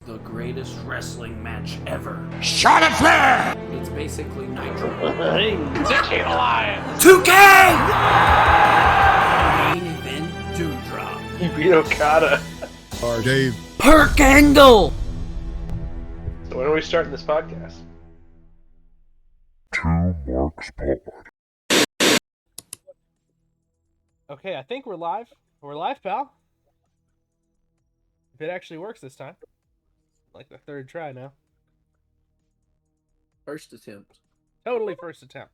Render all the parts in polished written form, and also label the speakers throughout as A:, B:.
A: the greatest wrestling match ever.
B: Charlotte Flair!
A: It's basically Nitro.
C: 16 Alliance!
A: 2K! Main event Dewdrop.
C: He beat Okada.
B: Or Dave.
A: Perk Angle!
C: So when are we starting this podcast?
B: Two Marks Pod.
D: Okay, I think we're live. We're live, pal. If it actually works this time. Like the third try now.
A: First attempt.
D: Totally first attempt.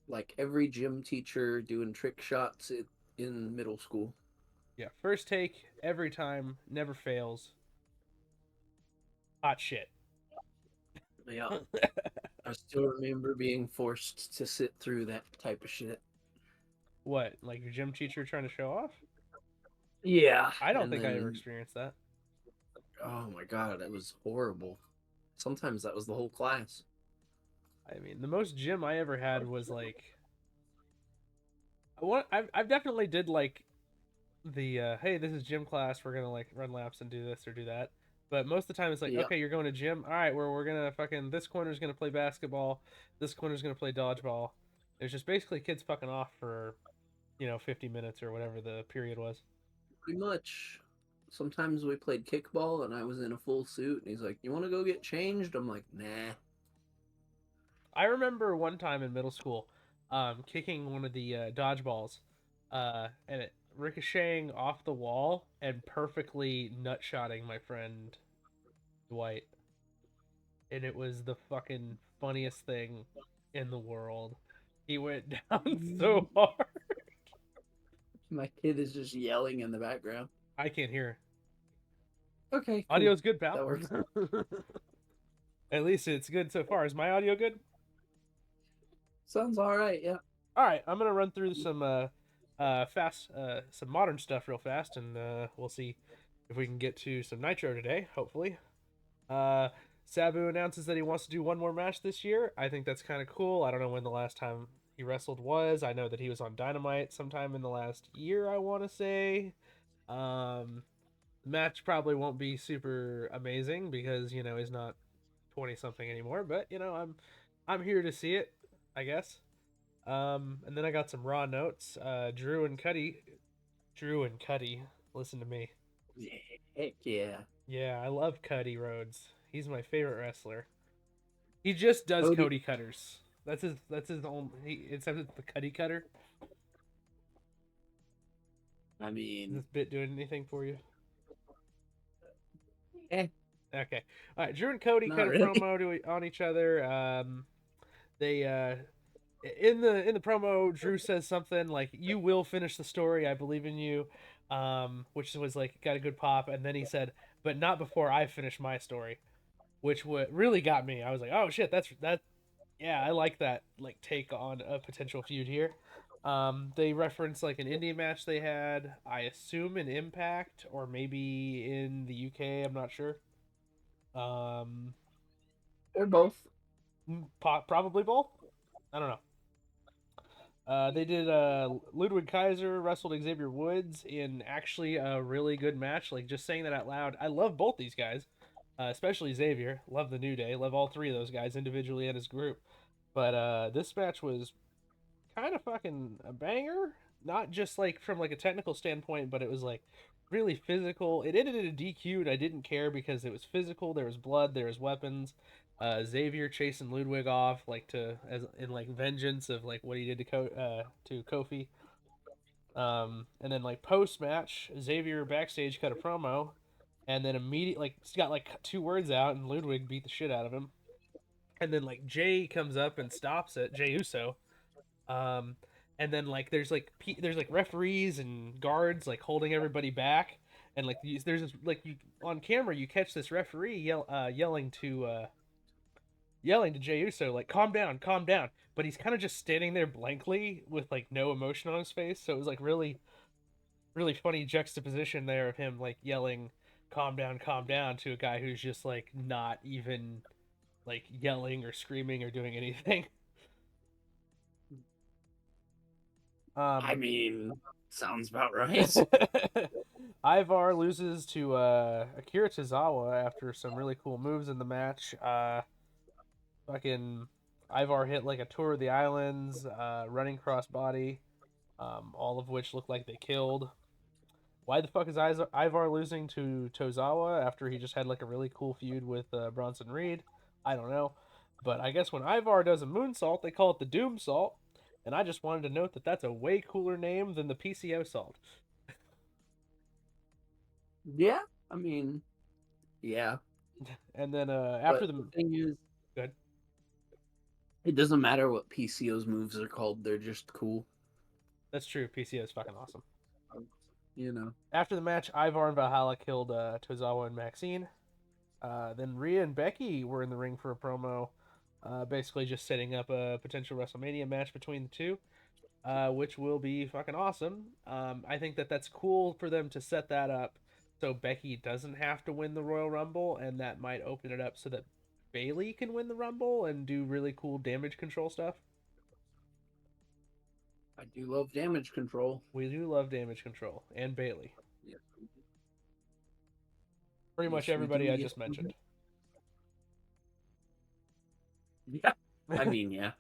A: Like every gym teacher doing trick shots in middle school.
D: Yeah, first take, every time, never fails. Hot shit.
A: Yeah. I still remember being forced to sit through that type of shit.
D: What, like your gym teacher trying to show off?
A: Yeah.
D: I don't think I ever experienced that.
A: Oh my god, it was horrible. Sometimes that was the whole class.
D: I mean, the most gym I ever had was like... I've definitely did like the, hey, this is gym class, we're gonna like run laps and do this or do that. But most of the time it's like,
A: Yep.
D: okay, you're going to gym. All right, we're gonna fucking, this corner's gonna play basketball. This corner's gonna play dodgeball. It's just basically kids fucking off for, 50 minutes or whatever the period was.
A: Pretty much. Sometimes we played kickball and I was in a full suit and he's like, "You want to go get changed?" I'm like, "Nah."
D: I remember one time in middle school, kicking one of the dodgeballs, and it ricocheting off the wall and perfectly nutshotting my friend Dwight. And it was the fucking funniest thing in the world. He went down so hard.
A: My kid is just yelling in the background.
D: I can't hear.
A: Okay. Cool.
D: Audio's good, pal.
A: That works.
D: At least it's good so far. Is my audio good?
A: Sounds all right. Yeah.
D: All right, I'm gonna run through some some modern stuff real fast, and we'll see if we can get to some Nitro today. Hopefully, Sabu announces that he wants to do one more match this year. I think that's kind of cool. I don't know when the last time he wrestled was. I know that he was on Dynamite sometime in the last year, I want to say. The match probably won't be super amazing because he's not 20 something anymore. But I'm here to see it, I guess. And then I got some raw notes. Drew and Cuddy, listen to me.
A: Heck yeah.
D: Yeah, I love Cuddy Rhodes. He's my favorite wrestler. He just does Cody cutters. That's his only. Except it's the Cuddy cutter.
A: I
D: Is
A: mean,
D: this bit doing anything for you?
A: eh.
D: Okay. All right. Drew and Cody
A: Not
D: cut a
A: really.
D: promo on each other. They in the promo, Drew says something like, "You will finish the story. I believe in you," which was like got a good pop. And then he said, "But not before I finish my story," which really got me. I was like, "Oh shit, that." Yeah, I like that like take on a potential feud here. They reference like an indie match they had. I assume in Impact or maybe in the UK. I'm not sure.
A: They're both.
D: Probably both. I don't know. They did Ludwig Kaiser wrestled Xavier Woods in actually a really good match. Like just saying that out loud, I love both these guys, especially Xavier. Love the New Day. Love all three of those guys individually and as group. But this match was kind of fucking a banger. Not just like from like a technical standpoint, but it was like really physical. It ended in a DQ, and I didn't care because it was physical. There was blood. There was weapons. Xavier chasing Ludwig off like as in like vengeance of like what he did to Kofi. And then like post match, Xavier backstage cut a promo, and then immediately like got like 2 words out, and Ludwig beat the shit out of him. And then like Jay comes up and stops it, Jay Uso. And then like there's like referees and guards like holding everybody back, and like there's this, like you on camera you catch this referee yelling to Jey Uso like calm down, but he's kind of just standing there blankly with like no emotion on his face. So it was like really really funny juxtaposition there of him like yelling calm down to a guy who's just like not even like yelling or screaming or doing anything.
A: I mean, sounds about right.
D: Ivar loses to Akira Tozawa after some really cool moves in the match. Fucking Ivar hit like a tour of the islands, running crossbody, all of which look like they killed. Why the fuck is Ivar losing to Tozawa after he just had like a really cool feud with Bronson Reed? I don't know. But I guess when Ivar does a moonsault, they call it the Doom Salt. And I just wanted to note that that's a way cooler name than the PCO Salt.
A: Yeah, I mean, yeah.
D: And then
A: But
D: after
A: the thing is,
D: good,
A: it doesn't matter what PCO's moves are called; they're just cool.
D: that's true. PCO is fucking awesome.
A: You know.
D: After the match, Ivar and Valhalla killed Tozawa and Maxine. Then Rhea and Becky were in the ring for a promo, basically just setting up a potential WrestleMania match between the two, which will be fucking awesome. I think that that's cool for them to set that up so Becky doesn't have to win the Royal Rumble, and that might open it up so that Bayley can win the Rumble and do really cool damage control stuff.
A: I do love damage control.
D: We do love damage control and Bayley.
A: Yes,
D: Pretty much
A: yes, we
D: everybody
A: do.
D: I
A: Yes,
D: just
A: we do.
D: mentioned.
A: Yeah, I mean, yeah.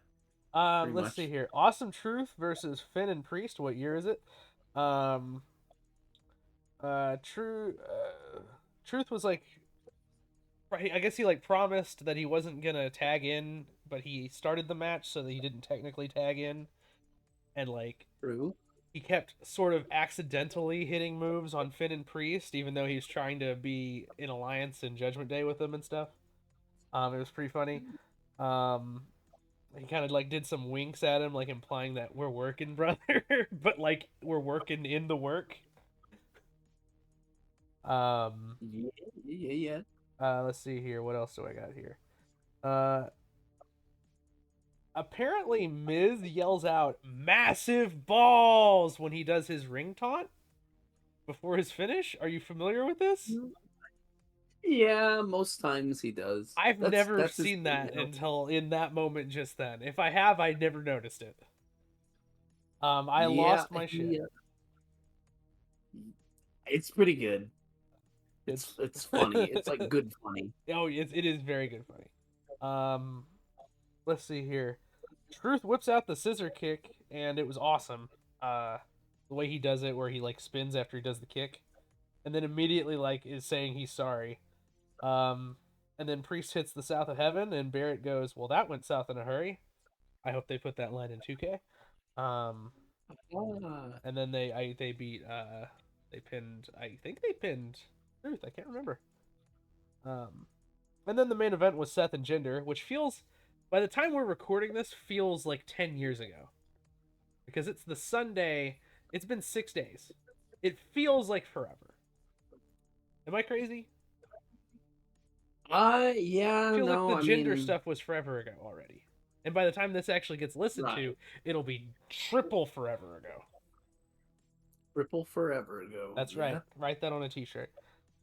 A: Pretty
D: Let's
A: much.
D: see here. Awesome Truth versus Finn and Priest. What year is it? Um, Truth was like, I guess he like promised that he wasn't gonna tag in, but he started the match so that he didn't technically tag in, and like
A: True.
D: he kept sort of accidentally hitting moves on Finn and Priest, even though he was trying to be in alliance and Judgment Day with them and stuff. It was pretty funny. Um, he kind of like did some winks at him, like implying that we're working, brother, but like we're working in the work. Um,
A: Yeah, yeah.
D: let's see here. What else do I got here? Uh, apparently Miz yells out "massive balls" when he does his ring taunt before his finish. Are you familiar with this?
A: Yeah, most times he does.
D: I've never
A: That's his
D: seen
A: thing,
D: that
A: you know?
D: until in that moment just then. If I have, I never noticed it. I
A: Yeah,
D: lost my shit.
A: it's pretty good.
D: It's
A: It's funny. It's like good funny.
D: oh, it is very good funny. Um, let's see here. Truth whips out the scissor kick, and it was awesome. The way he does it, where he like spins after he does the kick, and then immediately like is saying he's sorry. Um, and then Priest hits the South of Heaven, and Barrett goes, "Well, that went south in a hurry." I hope they put that line in 2K. Um,
A: Ah,
D: and then they beat they pinned, I think they pinned Truth. I can't remember. Um, and then the main event was Seth and Jinder, which feels, by the time we're recording this, feels like 10 years ago because it's the Sunday. It's been 6 days. It feels like forever. Am I crazy?
A: yeah,
D: I feel like the
A: no, I
D: Jinder
A: mean,
D: stuff was forever ago already. And by the time this actually gets listened
A: right.
D: to, it'll be triple forever ago.
A: Ripple forever ago.
D: That's
A: Yeah.
D: right. Write that on a t-shirt.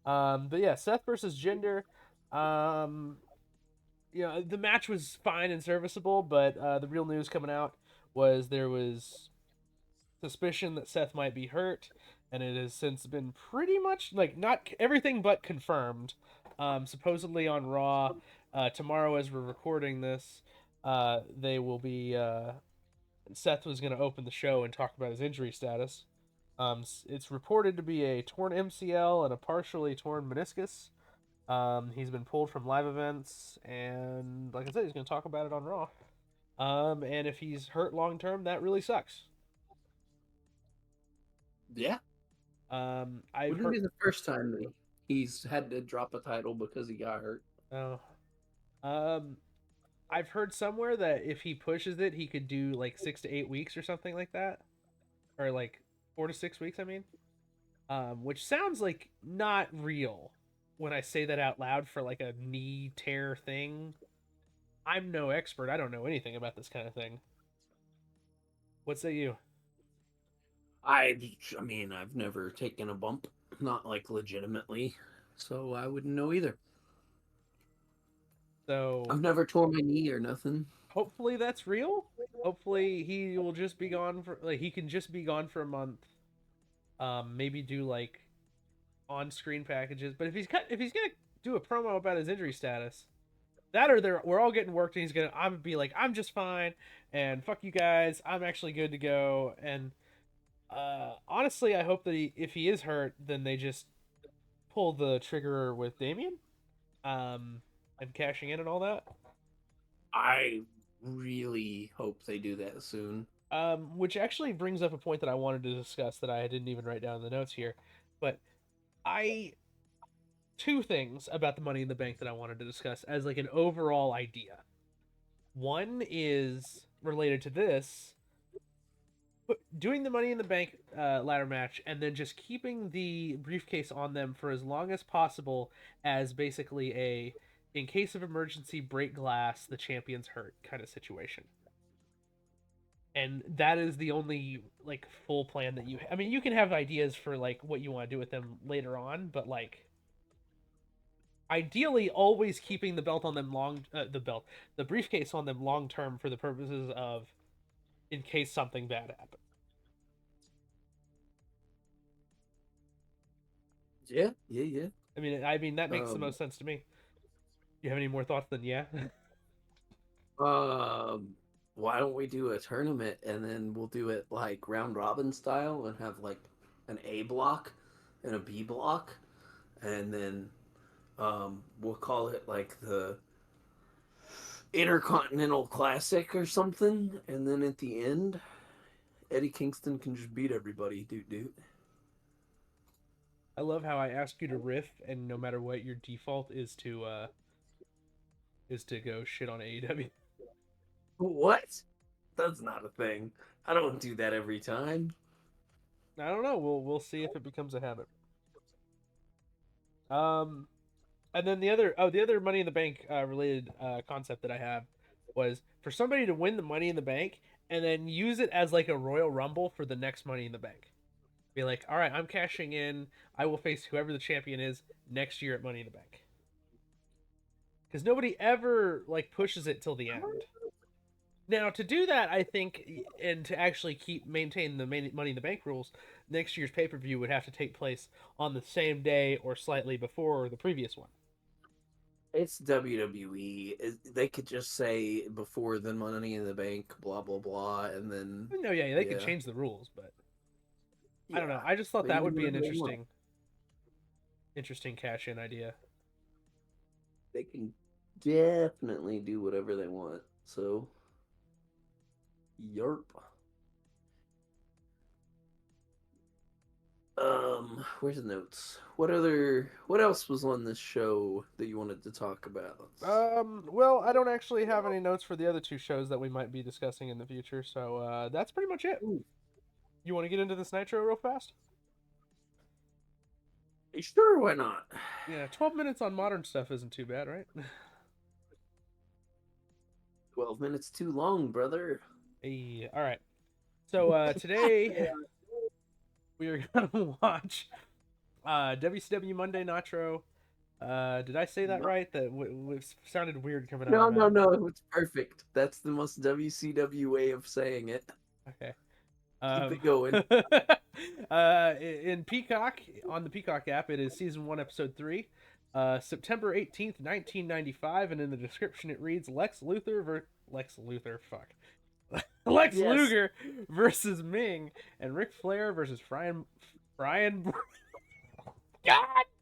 D: But yeah, Seth versus Jinder. Um, the match was fine and serviceable, but the real news coming out was there was suspicion that Seth might be hurt, and it has since been pretty much like not everything but confirmed. Supposedly on Raw tomorrow, as we're recording this, they will be. Seth was going to open the show and talk about his injury status. It's reported to be a torn MCL and a partially torn meniscus. He's been pulled from live events, and like I said, he's going to talk about it on Raw. And if he's hurt long term, that really sucks.
A: Yeah.
D: I've
A: Wouldn't
D: heard.
A: be the first time that he's had to drop a title because he got hurt.
D: Oh, um, I've heard somewhere that if he pushes it, he could do like 6 to 8 weeks or something like that, or like 4 to 6 weeks. I mean, which sounds like not real when I say that out loud for like a knee tear thing. I'm no expert. I don't know anything about this kind of thing. What say you?
A: I mean, I've never taken a bump, not like legitimately, so I wouldn't know either.
D: So
A: I've never torn my knee or nothing.
D: hopefully that's real. Hopefully he will just be gone for he can just be gone for a month. Maybe do like on-screen packages. But if he's gonna do a promo about his injury status, that or we're all getting worked and I'm be like, I'm just fine and fuck you guys, I'm actually good to go. And honestly, I hope that if he is hurt, then they just pull the trigger with Damien, and cashing in and all that.
A: I really hope they do that soon.
D: Which actually brings up a point that I wanted to discuss that I didn't even write down in the notes here, but I two things about the Money in the Bank that I wanted to discuss as like an overall idea. One is related to this, doing the Money in the Bank ladder match and then just keeping the briefcase on them for as long as possible as basically a in case of emergency break glass, the champion's hurt kind of situation. And that is the only like full plan that I mean, you can have ideas for like what you want to do with them later on, but like ideally always keeping the belt on them the briefcase on them long term for the purposes of in case something bad happens.
A: Yeah, yeah, yeah.
D: I mean that makes the
A: Um,
D: most sense to me. You have any more thoughts than yeah?
A: why don't we do a tournament and then we'll do it like round robin style and have like an A block and a B block, and then we'll call it like the Intercontinental Classic or something, and then at the end, Eddie Kingston can just beat everybody, dude.
D: I love how I ask you to riff, and no matter what, your default is to go shit on AEW.
A: What? That's not a thing. I don't do that every time.
D: I don't know. We'll see if it becomes a habit. Um, and then the other Money in the Bank related concept that I have was for somebody to win the Money in the Bank and then use it as like a Royal Rumble for the next Money in the Bank. Be like, all right, I'm cashing in. I will face whoever the champion is next year at Money in the Bank. Because nobody ever like pushes it till the end. Now, to do that, I think, and to actually maintain the Money in the Bank rules, next year's pay per view would have to take place on the same day or slightly before the previous one.
A: It's WWE. They could just say before the Money in the Bank, blah blah blah, and then
D: No, yeah, they could change the rules, but I don't know.
A: yeah,
D: I just thought
A: they can
D: that
A: do
D: would be an
A: whatever they want.
D: interesting cash in idea.
A: They can definitely do whatever they want. So, yerp. Where's the notes? What else was on this show that you wanted to talk about?
D: Well, I don't actually have any notes for the other two shows that we might be discussing in the future, so that's pretty much it.
A: Ooh,
D: You want to get into this Nitro real fast?
A: sure, why not?
D: Yeah, 12 minutes on modern stuff isn't too bad, right?
A: 12 minutes too long, brother.
D: Hey, all right. So today we are gonna watch WCW Monday Nitro. Did I say that right? That sounded weird coming out
A: No,
D: of my
A: no,
D: mouth.
A: no. It's perfect. That's the most WCW way of saying it.
D: Okay.
A: Keep it going.
D: In Peacock, on the Peacock app, it is season 1, episode 3, September 18th, 1995, and in the description it reads Lex Luthor, Lex
A: Yes.
D: Luger versus Ming, and Ric Flair versus Brian. God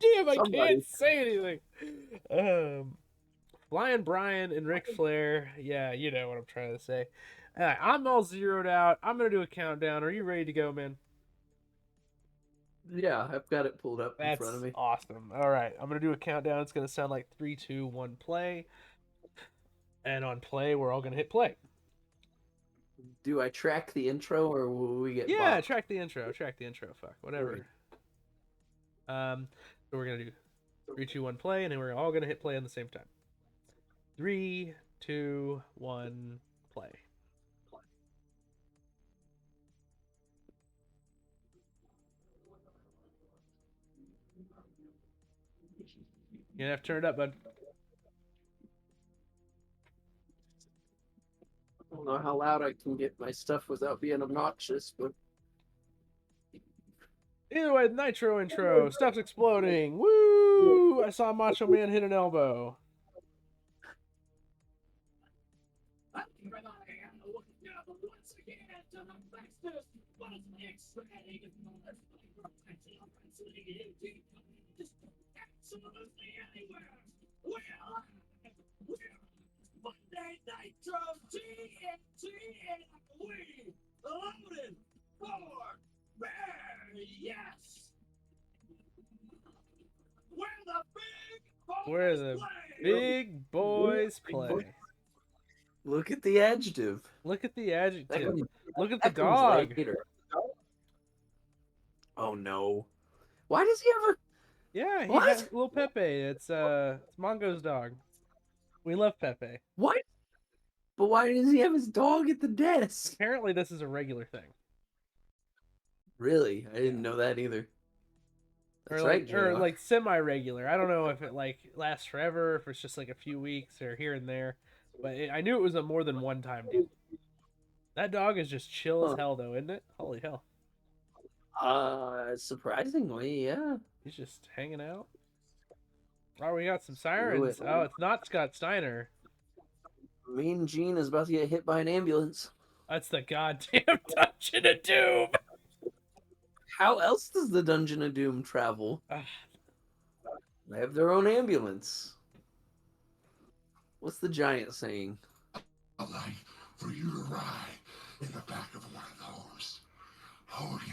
D: damn, I
A: Somebody.
D: can't say anything. Flying Brian and Ric Flair. Yeah, you know what I'm trying to say. I'm all zeroed out. I'm gonna do a countdown. Are you ready to go, man?
A: Yeah, I've got it pulled up in
D: That's
A: front of me.
D: awesome. All right, I'm gonna do a countdown. It's gonna sound like 3, 2, 1, play. And on play, we're all gonna hit play.
A: Do I track the intro or will we get
D: Yeah,
A: bopped?
D: track the intro. Track the intro. Fuck, whatever. So we're gonna do 3, 2, 1, play, and then we're all gonna hit play on the same time. 3, 2, 1, play. You're gonna have to turn it up, bud.
A: don't know how loud I can get my stuff without being obnoxious, but
D: Either way, Nitro intro. Stuff's exploding. Woo! I saw Macho Man hit an elbow.
E: Monday Nitro TNT and we loaded for bear, yes. Where the big boys
D: Where the
E: play.
D: big boys play.
A: look at the adjective.
D: Look at the
A: That
D: adjective.
A: comes,
D: Look at the
A: that comes
D: dog.
A: later. Oh no. Why does he have a
D: Yeah, he
A: what?
D: has little Pepe. It's Mongo's dog. We love Pepe.
A: What? But why does he have his dog at the desk?
D: Apparently, this is a regular thing.
A: Really? I didn't know that either. That's right,
D: Or
A: JR.
D: like semi-regular. I don't know if it like lasts forever, if it's just like a few weeks or here and there. But I knew it was a more than one time deal. That dog is just chill as
A: Huh.
D: hell, though, isn't it? Holy hell,
A: Surprisingly, yeah.
D: he's just hanging out. Oh, we got some
A: Screw
D: sirens.
A: it.
D: Oh, it's not Scott Steiner.
A: Mean Gene is about to get hit by an ambulance.
D: That's the goddamn Dungeon of Doom.
A: How else does the Dungeon of Doom travel?
D: Ah,
A: They have their own ambulance. What's the giant saying?
B: I'd like for you to ride in the back of one of those. Hogan,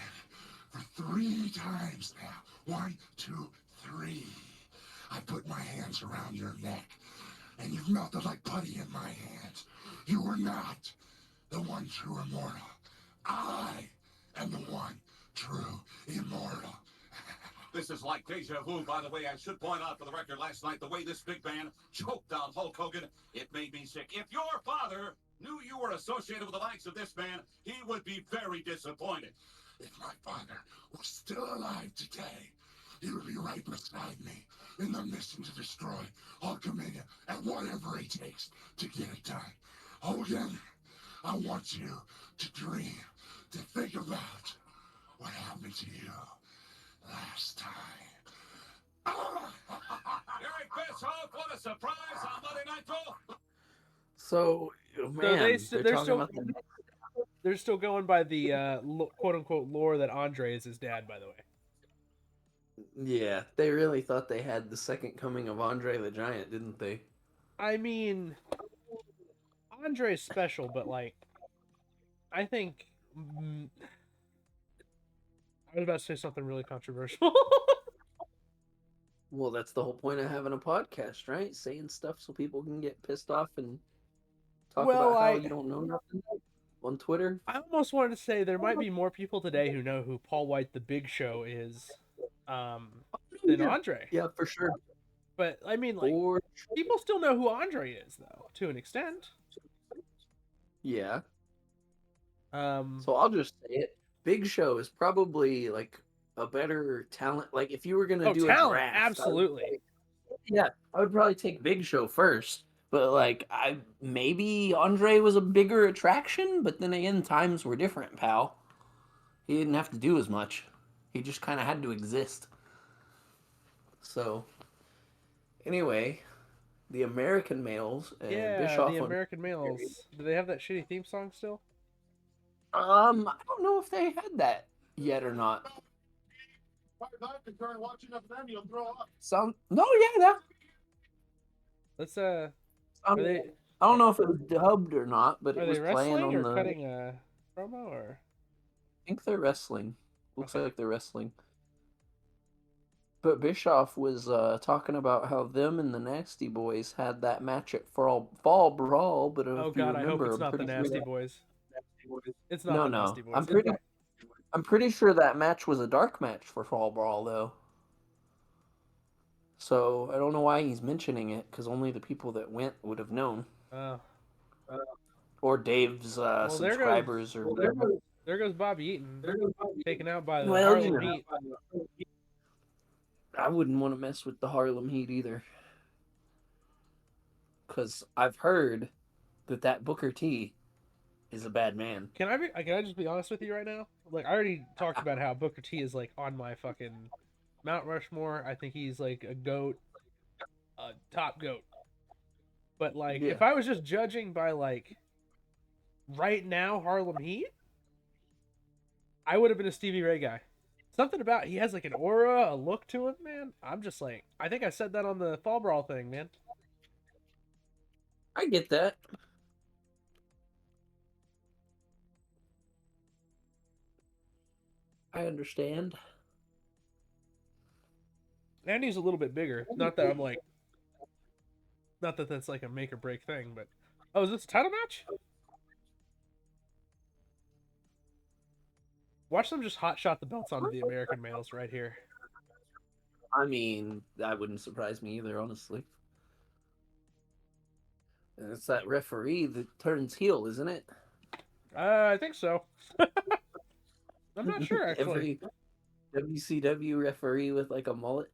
B: for 3 times now. 1, 2, 3. I put my hands around your neck, and you've melted like putty in my hands. You are not the one true immortal. I am the one true immortal.
F: This is like deja vu, by the way. I should point out for the record last night, the way this big man choked down Hulk Hogan, it made me sick. If your father knew you were associated with the likes of this man, he would be very disappointed.
B: If my father was still alive today, he would be right beside me in the mission to destroy Hulkamania and whatever it takes to get it done. Hogan, I want you to dream, to think about what happened to you last time.
F: Eric Bischoff, what a surprise on Monday Nitro.
A: So, man,
D: they're
A: they're talking
D: still-
A: about the
D: They're still going by the quote unquote lore that Andre is his dad, by the way.
A: Yeah, they really thought they had the second coming of Andre the Giant, didn't they?
D: I mean, Andre's special, but like, I think I was about to say something really controversial.
A: Well, that's the whole point of having a podcast, right? Saying stuff so people can get pissed off and talk
D: Well,
A: about how
D: I-
A: you don't know nothing on Twitter.
D: I almost wanted to say there might be more people today who know who Paul White the Big Show is than
A: Yeah.
D: Andre.
A: Yeah, for sure.
D: But I mean, like,
A: Or
D: people still know who Andre is, though, to an extent.
A: yeah.
D: So
A: So I'll just say it. Big Show is probably like a better talent. Like if you were gonna do a
D: talent,
A: draft,
D: absolutely.
A: I would probably take Big Show first. But like maybe Andre was a bigger attraction, but then again, times were different, pal. He didn't have to do as much. He just kind of had to exist. So anyway, the American males and
D: Yeah,
A: Bischoff.
D: the American males. Do they have that shitty theme song still?
A: I don't know if they had that yet or not. Sound no, yeah.
D: Let's Are
A: I
D: they
A: don't know if it was dubbed or not, but
D: are
A: it was
D: they
A: playing
D: wrestling
A: on
D: or
A: the.
D: cutting a promo or?
A: I think they're wrestling. Looks
D: Okay.
A: like they're wrestling. But Bischoff was talking about how them and the Nasty Boys had that match at Fall Brawl, but
D: Oh
A: if you
D: God, I hope
A: remember,
D: it's
A: I'm
D: not the
A: pretty sure
D: Nasty
A: that-
D: Boys. It's not
A: No,
D: the
A: no,
D: Nasty Boys.
A: I'm pretty sure that match was a dark match for Fall Brawl though. So I don't know why he's mentioning it because only the people that went would have known,
D: Oh,
A: or Dave's
D: there goes-
A: subscribers or whatever.
D: there goes Bobby Eaton, taken out by the
A: Well,
D: Harlem Heat.
A: I wouldn't want to mess with the Harlem Heat either. Because I've heard that Booker T is a bad man.
D: Can I just be honest with you right now? Like I already talked about how Booker T is like on my fucking Mount Rushmore. I think he's like a goat, a top goat. But like
A: Yeah.
D: if I was just judging by like right now Harlem Heat, I would have been a Stevie Ray guy. Something about he has like an aura, a look to him, man. I'm just like I think I said that on the Fall Brawl thing, man.
A: I get that. I understand.
D: And he's a little bit bigger. Not that I'm like not that that's like a make or break thing, but oh, is this a title match? Watch them just hot shot the belts onto the American males right here.
A: I mean, that wouldn't surprise me either, honestly. And it's that referee that turns heel, isn't it?
D: I think so. I'm not sure actually.
A: Every WCW referee with like a mullet.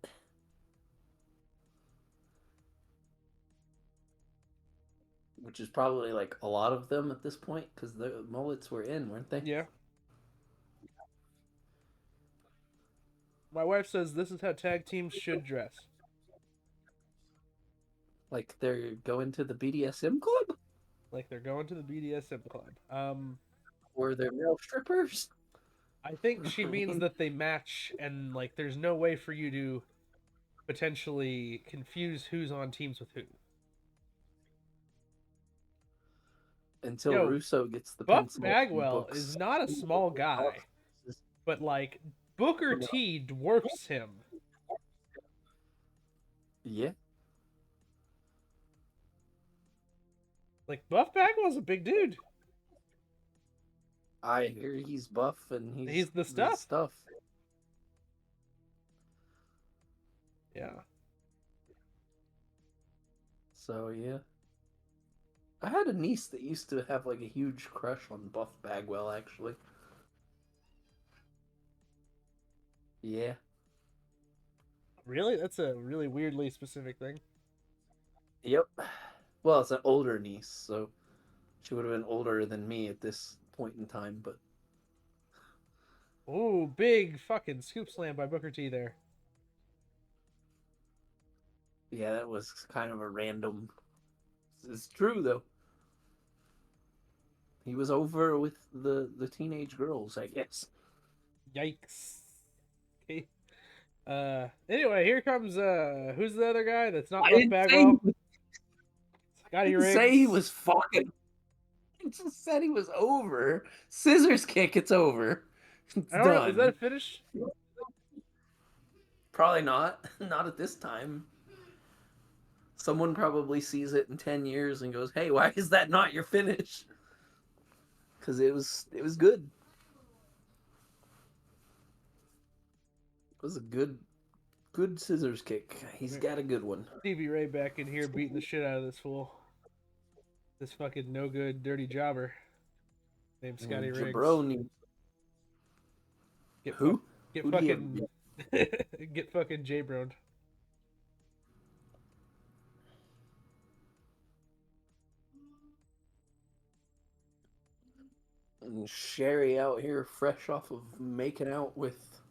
A: Which is probably like a lot of them at this point because the mullets were in, weren't they?
D: Yeah. My wife says this is how tag teams should dress.
A: Like they're going to the BDSM club?
D: Like they're going to the BDSM club.
A: Or they're male strippers?
D: I think she means that they match and like there's no way for you to potentially confuse who's on teams with who.
A: Until
D: Yo,
A: Russo gets the
D: Buff
A: pencil and
D: Bagwell
A: books.
D: is not a small guy, but like Booker T dwarfs him.
A: Yeah.
D: Like Buff Bagwell's a big dude.
A: I hear he's buff and
D: He's the stuff. Yeah.
A: So yeah. I had a niece that used to have like a huge crush on Buff Bagwell actually. Yeah.
D: Really? That's a really weirdly specific thing.
A: Yep. Well, it's an older niece, so she would have been older than me at this point in time, but
D: Ooh, big fucking scoop slam by Booker T there.
A: yeah, that was kind of a random. It's true though. He was over with the teenage girls, I guess.
D: Yikes. Okay. Anyway, here comes who's the other guy that's not Buff Bagwell?
A: I
D: Scotty
A: didn't say he
D: Riggs.
A: was fucking. I just said he was over. Scissors kick, it's over. It's
D: I don't know.
A: done.
D: Is that a finish?
A: Probably not. Not at this time. Someone probably sees it in 10 years and goes, "Hey, why is that not your finish?" Because it was good. It was a good scissors kick. He's got a good one.
D: Stevie Ray back in here beating the shit out of this fool. This fucking no good dirty jobber named Scotty Riggs.
A: Jabroni.
D: Get
A: Who?
D: Get
A: Who do you
D: fucking get fucking J-broned.
A: And Sherry out here fresh off of making out with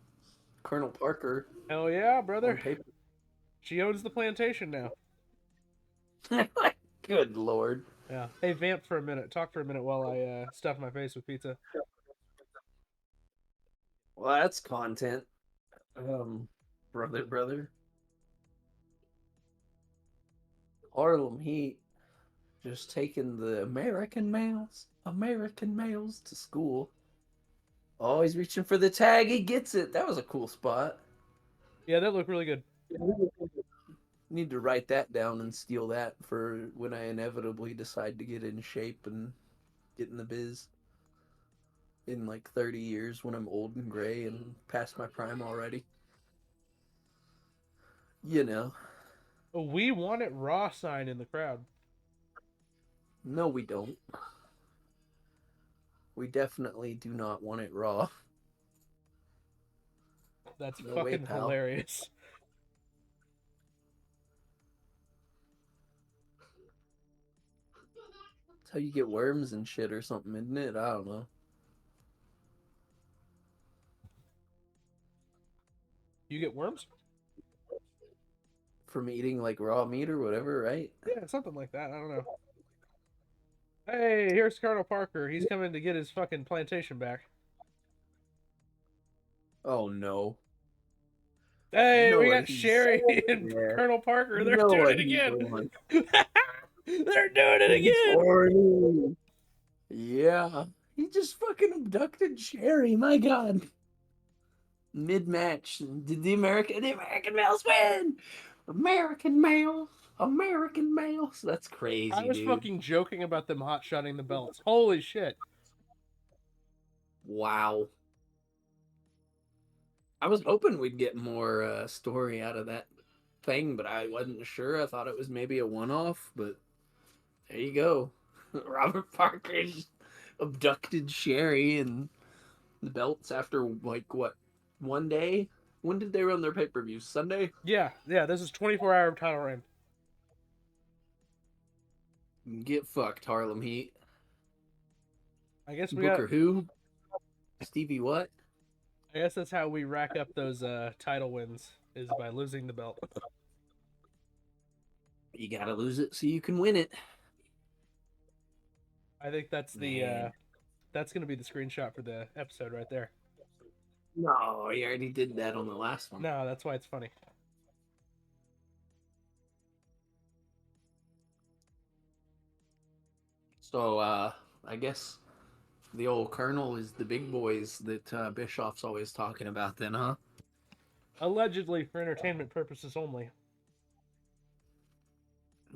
A: Colonel Parker
D: Hell yeah,
A: on
D: brother.
A: paper.
D: She owns the plantation now.
A: Good lord.
D: Yeah. Hey, vamp for a minute. Talk for a minute while I stuff my face with pizza.
A: Well, that's content. Brother. Harlem Heat just taking the American males to school. Oh, he's reaching for the tag. He gets it. That was a cool spot.
D: Yeah, that looked really good.
A: Need to write that down and steal that for when I inevitably decide to get in shape and get in the biz in like 30 years when I'm old and gray and past my prime already. You know.
D: We want it raw sign in the crowd.
A: No, we don't. We definitely do not want it raw.
D: That's
A: No way,
D: fucking
A: pal.
D: hilarious.
A: That's how you get worms and shit or something, isn't it? I don't know.
D: You get worms?
A: From eating like raw meat or whatever, right?
D: Yeah, something like that. I don't know. Hey, here's Colonel Parker. He's coming to get his fucking plantation back.
A: Oh no. You
D: Hey,
A: know
D: we
A: what
D: got
A: he's
D: Sherry and
A: yeah.
D: Colonel Parker.
A: You
D: They're
A: know
D: doing
A: what
D: it
A: he's
D: again.
A: doing.
D: They're doing it
A: He's
D: again.
A: horny. Yeah. He just fucking abducted Sherry, my god. Mid-match. Did the American males win? American males. American males. That's
D: I
A: crazy,
D: was
A: dude.
D: fucking joking about them hot shotting the belts. Holy shit.
A: Wow. I was hoping we'd get more story out of that thing, but I wasn't sure. I thought it was maybe a one-off, but there you go. Robert Parker's abducted Sherry and the belts after like what, one day? When did they run their pay-per-view? Sunday?
D: Yeah, this is 24-hour title reign.
A: Get fucked, Harlem Heat.
D: I guess we got
A: Booker who? Stevie what?
D: I guess that's how we rack up those title wins is by losing the belt.
A: You gotta lose it so you can win it.
D: I think that's the
A: Man.
D: that's gonna be the screenshot for the episode right there.
A: No, he already did that on the last one.
D: No, that's why it's funny.
A: So, I guess the old Colonel is the big boys that Bischoff's always talking about then, huh?
D: Allegedly for entertainment purposes only.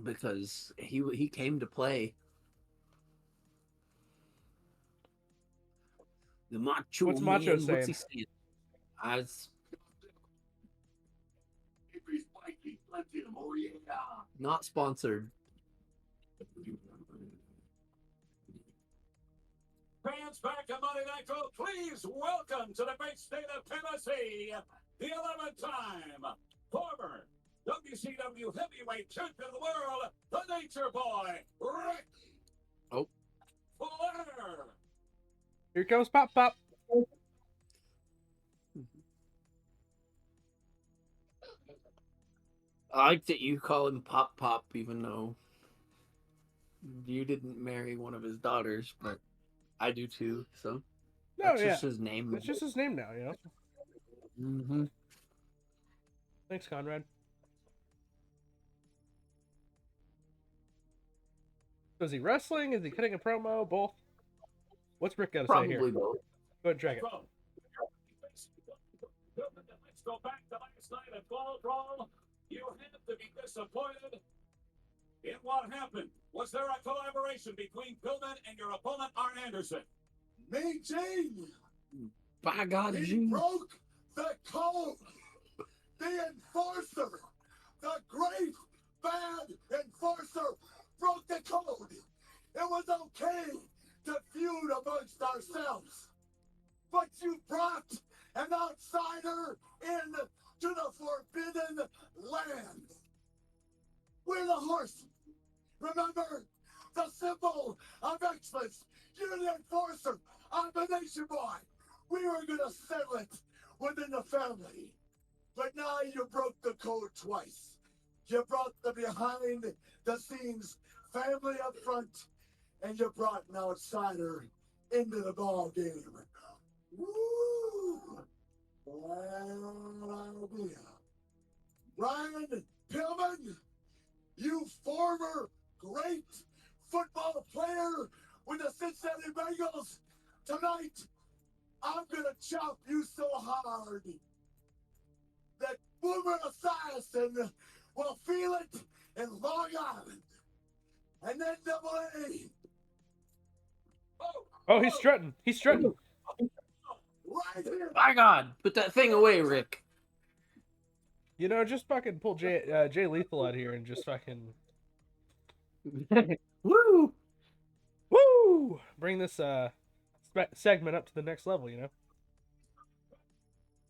A: Because he came to play. The Macho
D: What's Macho
A: Man. What's he
D: saying?
A: saying? I was
B: If he's fighting, let him, oh yeah.
A: not sponsored.
F: Fans back on Monday Nitro, please welcome to the great state of Tennessee, the 11th-time former WCW heavyweight champion of the world, the Nature Boy, Ric
A: Oh.
F: Flair.
D: Here comes Pop Pop.
A: I like that you call him Pop Pop, even though you didn't marry one of his daughters, but I do too. So
D: No,
A: that's
D: yeah.
A: just his name.
D: It's just his name now, you know.
A: Mm-hmm.
D: Thanks, Conrad. So is he wrestling? Is he cutting a promo? Both? What's Rick got to say here?
A: Probably both.
D: Go ahead, drag it.
F: Let's go back to last night at Ball Brawl. You have to be disappointed in what happened. Was there a collaboration between Pillman and your opponent, Arn Anderson?
B: Meeting!
A: By God,
B: He
A: Gene.
B: broke the code! The enforcer! The great bad enforcer broke the code! It was okay to feud amongst ourselves, but you brought an outsider in to the forbidden land. We're the horse. Remember the symbol of excellence. You're the enforcer. I'm the nation boy. We were gonna settle it within the family, but now you broke the code twice. You brought the behind the scenes family up front, and you brought an outsider into the ball game. Woo! Well, idea. Ryan Pillman, you former great football player with the Cincinnati Bengals, tonight I'm gonna chop you so hard that Boomer Esiason will feel it in Long Island. And then AA.
D: Oh, he's strutting. He's strutting.
B: Right here.
A: By God, put that thing away, Rick.
D: You know, just fucking pull Jay Lethal out here and just fucking
A: Woo!
D: woo bring this segment up to the next level. You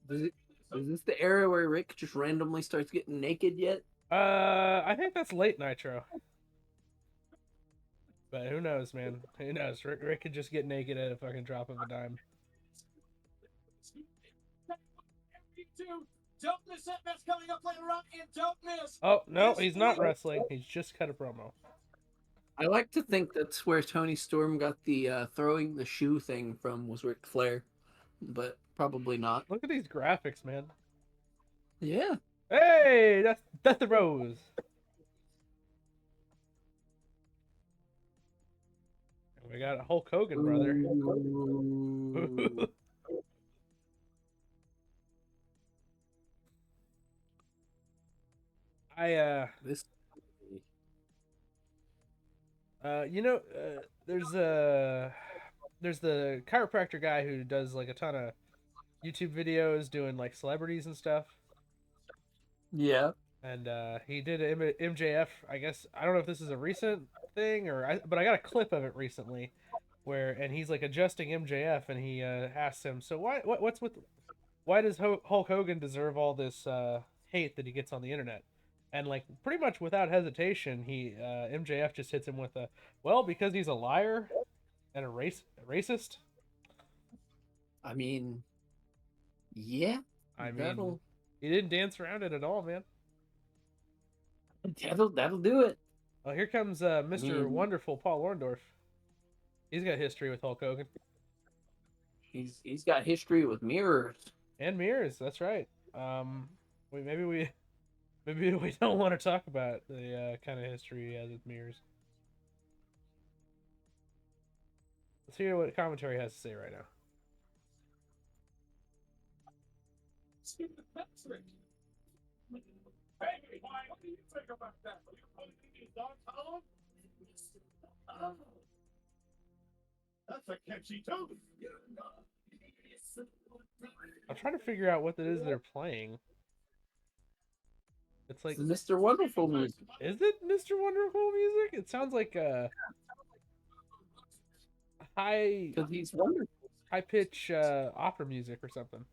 D: know.
A: Is this the era where Rick just randomly starts getting naked yet?
D: I think that's late Nitro. But who knows, man? Who knows? Rick could just get naked at a fucking drop of a dime.
E: Don't miss that match coming up later on, and don't miss.
D: Oh no, he's not wrestling. He's just cut a promo.
A: I like to think that's where Tony Storm got the throwing the shoe thing from, was Ric Flair, but probably not.
D: Look at these graphics, man.
A: Yeah.
D: Hey, that's the Rose. We got a Hulk Hogan, brother.
A: Ooh. This.
D: There's the chiropractor guy who does like a ton of YouTube videos doing like celebrities and stuff.
A: Yeah.
D: And he did an MJF. I guess I don't know if this is a recent thing but I got a clip of it recently, and he's like adjusting MJF, and he asks him, "So why does Hulk Hogan deserve all this hate that he gets on the internet?" And like pretty much without hesitation, MJF just hits him with because he's a liar and a racist.
A: I mean, yeah.
D: I mean, he didn't dance around it at all, man.
A: That'll do it.
D: Well, here comes Mr. Wonderful Paul Orndorff. He's got history with Hulk Hogan.
A: He's got history with mirrors.
D: And mirrors, that's right. Maybe we don't want to talk about the kind of history he has with mirrors. Let's hear what commentary has to say right now.
E: Hey, what do you think about that? Are you putting these dogs hollow? Oh, that's a catchy tune.
D: I'm trying to figure out what it is they're playing. It's like
A: Mr. Wonderful music.
D: Is it Mr. Wonderful music? It sounds like high
A: Because he's wonderful.
D: high pitch opera music or something.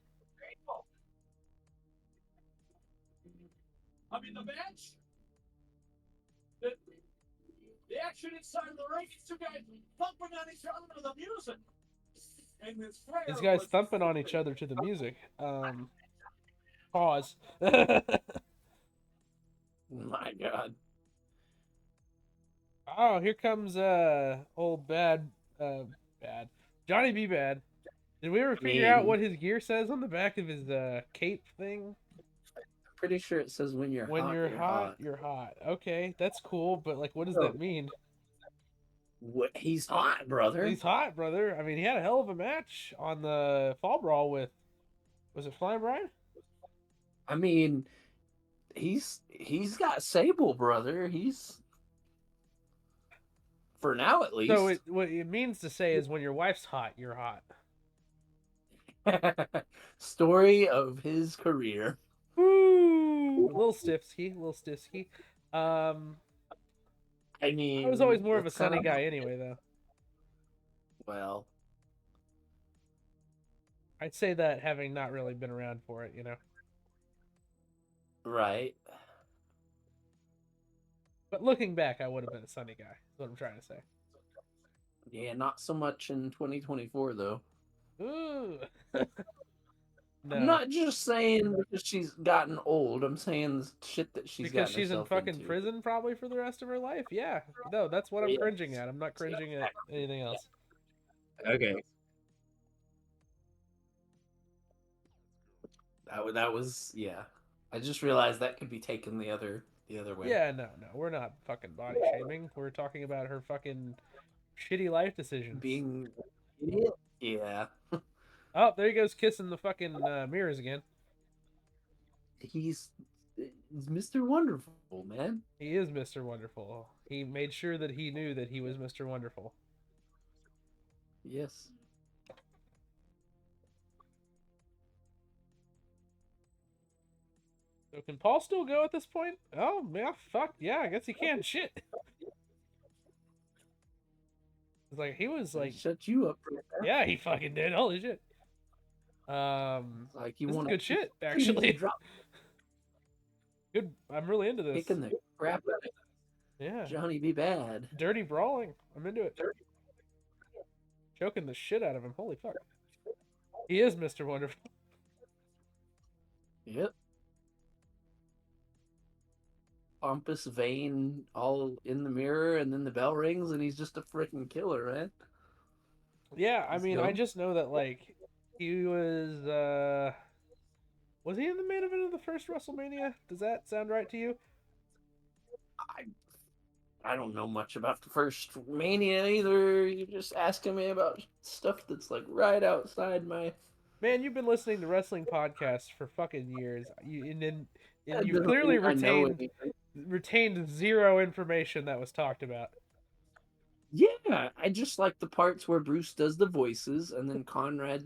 E: I mean, the match, the action inside the ring, these two guys thumping on each other to the music. And
D: These guys thumping on each other to the music. Pause.
A: My God.
D: Oh, here comes old bad Johnny B. Bad. Did we ever figure out what his gear says on the back of his cape thing?
A: Pretty sure it says when you're
D: hot, you're hot. Okay, that's cool, but like, what does that mean?
A: He's hot, brother.
D: He's hot, brother. I mean, he had a hell of a match on the Fall Brawl with, was it Flying Brian?
A: I mean, he's got Sable, brother. He's, for now at least.
D: So what it means to say is when your wife's hot, you're hot.
A: Story of his career.
D: Woo! Little stiffsky. I
A: mean,
D: I was always more of a sunny guy anyway, though.
A: Well,
D: I'd say that having not really been around for it, you know.
A: right.
D: But looking back, I would have been a sunny guy. Is what I'm trying to say.
A: Yeah, not so much in 2024 though.
D: Ooh. No.
A: I'm not just saying because she's gotten old. I'm saying the shit that she's
D: because
A: gotten
D: she's in
A: herself
D: fucking
A: into.
D: prison probably for the rest of her life. Yeah, no, that's what I'm cringing at. I'm not cringing at anything else.
A: Okay. That was yeah. I just realized that could be taken the other way.
D: Yeah, no, we're not fucking body shaming. We're talking about her fucking shitty life decisions.
A: Being an idiot. Yeah.
D: Oh, there he goes kissing the fucking mirrors again.
A: He's Mr. Wonderful, man.
D: He is Mr. Wonderful. He made sure that he knew that he was Mr. Wonderful.
A: Yes.
D: So can Paul still go at this point? Oh, yeah, fuck. Yeah, I guess he can. Shit. It's like, he was like...
A: Shut you up right there.
D: Yeah, he fucking did. Holy shit.
A: Like you
D: this is
A: want
D: good shit, actually.
A: drop
D: Good. I'm really into this.
A: kicking the crap out of it.
D: Yeah.
A: Johnny be bad.
D: Dirty brawling. I'm into it. Choking the shit out of him. Holy fuck. He is Mr. Wonderful.
A: Yep. Pompous, vain, all in the mirror, and then the bell rings, and he's just a freaking killer, man.
D: Yeah, I
A: He's
D: mean, I
A: dope.
D: just know that, like, he was he in the main event of the first WrestleMania? Does that sound right to you?
A: I I don't know much about the first Mania either. You're just asking me about stuff that's like right outside my.
D: Man, you've been listening to wrestling podcasts for fucking years. And
A: That
D: you've
A: doesn't
D: clearly
A: mean I know anything.
D: retained zero information that was talked about.
A: Yeah, I just like the parts where Bruce does the voices, and then Conrad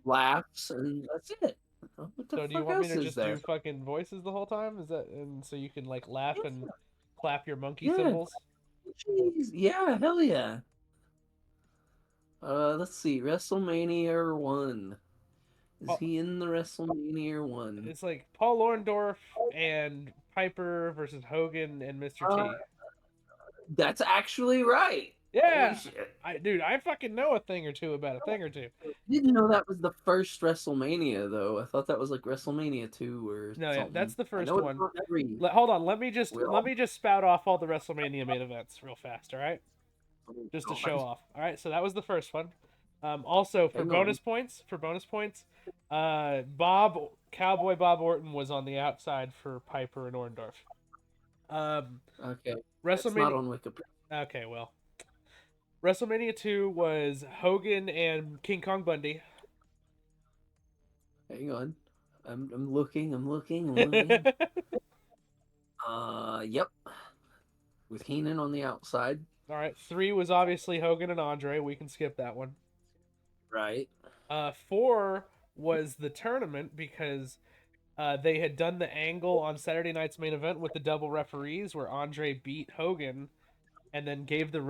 A: laughs, and that's it. What the
D: So do you
A: fuck
D: want me
A: else
D: to
A: is
D: just do
A: there?
D: fucking voices the whole time? Is that and so you can like laugh and clap your monkey
A: Yeah,
D: cymbals?
A: jeez, yeah, hell yeah. Let's see, WrestleMania 1. Is
D: Oh,
A: he in the WrestleMania 1?
D: it's like Paul Orndorff and Piper versus Hogan and Mr.
A: Uh,
D: T.
A: that's actually right. Holy
D: Yeah,
A: shit.
D: I fucking know a thing or two about a thing or two.
A: Didn't know that was the first WrestleMania though. I thought that was like WrestleMania 2 or
D: No, yeah,
A: something.
D: that's the
A: I
D: first
A: know it's
D: one.
A: not every.
D: Hold on, let
A: Well,
D: me just spout off all the WrestleMania main events real fast, all right?
A: oh
D: Just to show
A: God.
D: off. All right, so that was the first one. Also
A: Hang on.
D: for bonus points, Bob Cowboy Bob Orton was on the outside for Piper and Orndorff.
A: Okay. It's not
D: WrestleMania.
A: on Wikipedia.
D: Okay, well, WrestleMania 2 was Hogan and King Kong Bundy.
A: Hang on. I'm looking. I'm looking. I'm looking. Yep. With Heenan on the outside.
D: All right, 3 was obviously Hogan and Andre. We can skip that one.
A: Right.
D: 4 was the tournament because they had done the angle on Saturday night's main event with the double referees where Andre beat Hogan and then gave the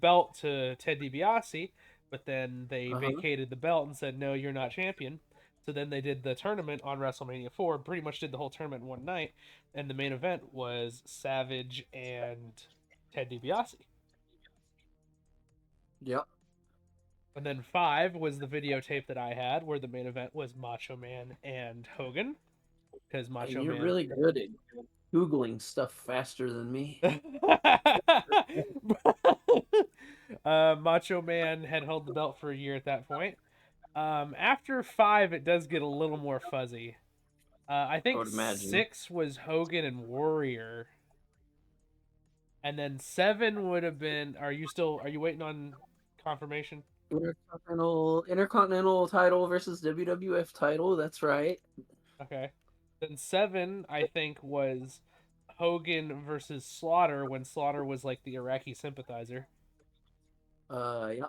D: belt to Ted DiBiase, but then they
A: Uh-huh.
D: vacated the belt and said no, you're not champion. So then they did the tournament on WrestleMania 4, pretty much did the whole tournament in one night, and the main event was Savage and Ted DiBiase.
A: Yep.
D: And then 5 was the videotape that I had where the main event was Macho Man and Hogan because Macho
A: And you're
D: Man
A: really good at Googling stuff faster than me.
D: Macho Man had held the belt for a year at that point. After 5, it does get a little more fuzzy. I
A: I
D: think
A: would imagine.
D: 6 was Hogan and Warrior, and then 7 would have been. Are you waiting on confirmation?
A: Intercontinental title versus WWF title. That's right.
D: Okay. Then 7, I think, was Hogan versus Slaughter when Slaughter was like the Iraqi sympathizer.
A: Yeah.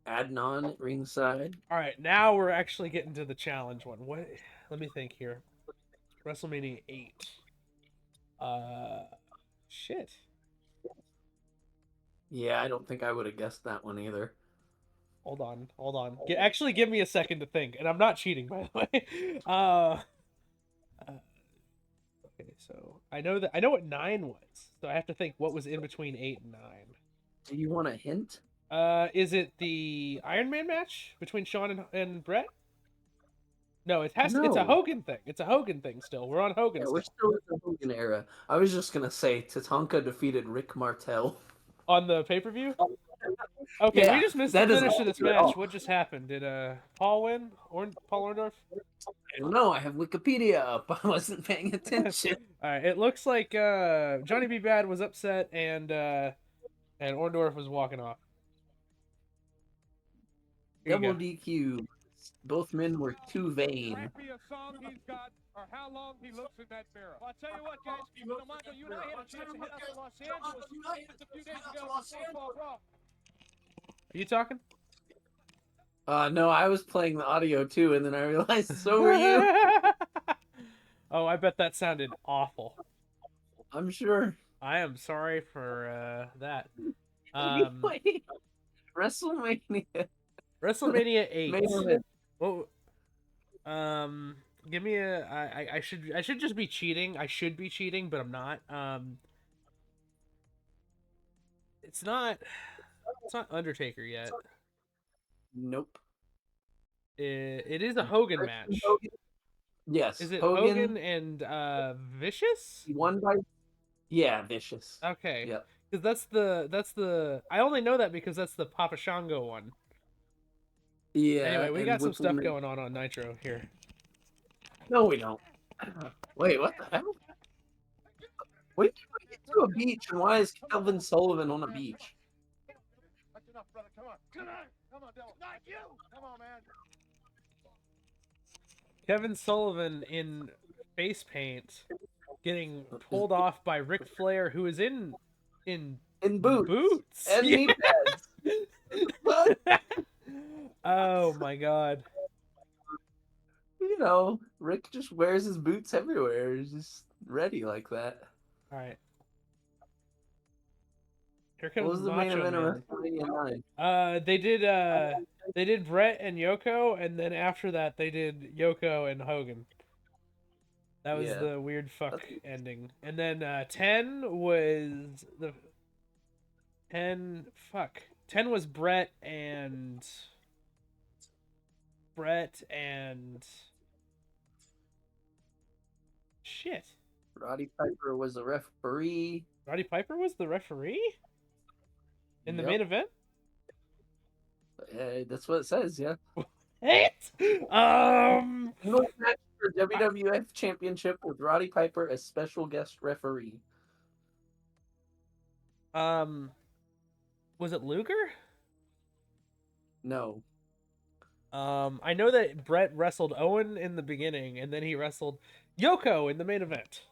A: Adnan at ringside.
D: All right, now we're actually getting to the challenge one. What? Let me think here. WrestleMania 8. Uh, shit.
A: Yeah, I don't think I would have guessed that one either.
D: Hold on. Actually, give me a second to think, and I'm not cheating, by the way. Okay, so I know what 9 was, so I have to think what was in between 8 and 9.
A: Do you want a hint?
D: Is it the Iron Man match between Shawn and Brett? No, it's a
A: No.
D: Hogan thing. It's a Hogan thing still. We're on Hogan
A: Yeah,
D: still.
A: we're still in the Hogan era. I was just gonna say Tatanka defeated Rick Martel.
D: On the pay-per-view? Okay, we
A: Yeah,
D: just missed the
A: that doesn't
D: finish of this
A: matter at
D: match.
A: all.
D: What just happened? Did Paul win? Or Paul Orndorff?
A: I don't know. I have Wikipedia up. I wasn't paying attention.
D: All right, it looks like Johnny B. Bad was upset and Orndorff was walking off. Here you
A: Double
D: go.
A: DQ. Both men were too vain.
E: Crappy a song he's got, or how long he looks in that mirror. Well, I'll tell you what, guys. So, Michael, you and I had a chance to head up to Los Angeles just a few days ago before Fall Raw.
D: Are you talking?
A: No, I was playing the audio too, and then I realized so were you.
D: Oh, I bet that sounded awful.
A: I'm sure.
D: I am sorry for that.
A: Anyway, WrestleMania.
D: WrestleMania 8.
A: Main event.
D: Well, give me a. I should just be cheating. I should be cheating, but I'm not. It's not Undertaker yet.
A: Nope.
D: It is a Hogan match.
A: Hogan? Yes,
D: Is it
A: Hogan
D: Hogan and Vicious?
A: won by. Yeah, Vicious.
D: Okay.
A: Yep.
D: Because that's the I only know that because that's the Papa Shango one.
A: Yeah,
D: Anyway, we
A: and
D: got some
A: Whipple.
D: stuff going on Nitro here.
A: No, we don't. Wait, what the hell? When did we get to a beach, and why is Calvin Sullivan on a beach?
E: That's enough, brother. Come on. Come on, Devil. Not you. Come on, man.
D: Kevin Sullivan in face paint getting pulled off by Ric Flair, who is in
A: In boots.
D: boots.
A: And knee pads. What?
D: Oh my god.
A: You know, Rick just wears his boots everywhere. He's just ready like that.
D: All right. Here
A: What
D: comes
A: was the main
D: Macho
A: event of
D: Man.
A: WrestleMania 9?
D: They did Brett and Yoko, and then after that they did Yoko and Hogan. That was
A: Yeah.
D: the weird fuck ending. And then 10 was the 10 was Brett and shit.
A: Roddy Piper was the referee.
D: Roddy Piper was the referee in the
A: Yep.
D: main event?
A: That's what it says, yeah.
D: What?
A: No match for WWF Championship with Roddy Piper as special guest referee.
D: Was it Luger?
A: No.
D: I know that Brett wrestled Owen in the beginning, and then he wrestled Yoko in the main event.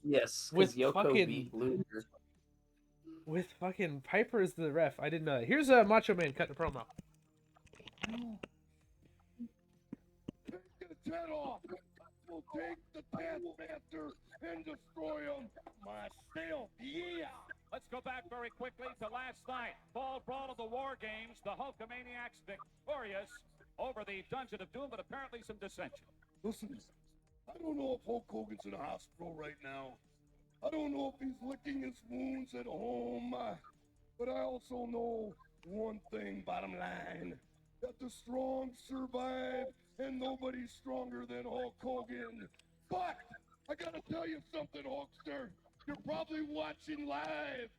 A: Yes,
D: With
A: because Yoko
D: fucking-
A: beat Luger.
D: With fucking Piper as the ref. I didn't know that. Here's a Macho Man cutting a promo.
B: Take his head off. We'll take the Taskmaster and destroy him myself. Yeah.
F: Let's go back very quickly to last night. Fall brawl of the War Games. The Hulkamaniacs victorious over the Dungeon of Doom, but apparently some dissension.
B: Listen, I don't know if Hulk Hogan's in a hospital right now. I don't know if he's licking his wounds at home. But I also know one thing, bottom line, that the strong survive and nobody's stronger than Hulk Hogan. But I gotta tell you something, Hulkster. You're probably watching live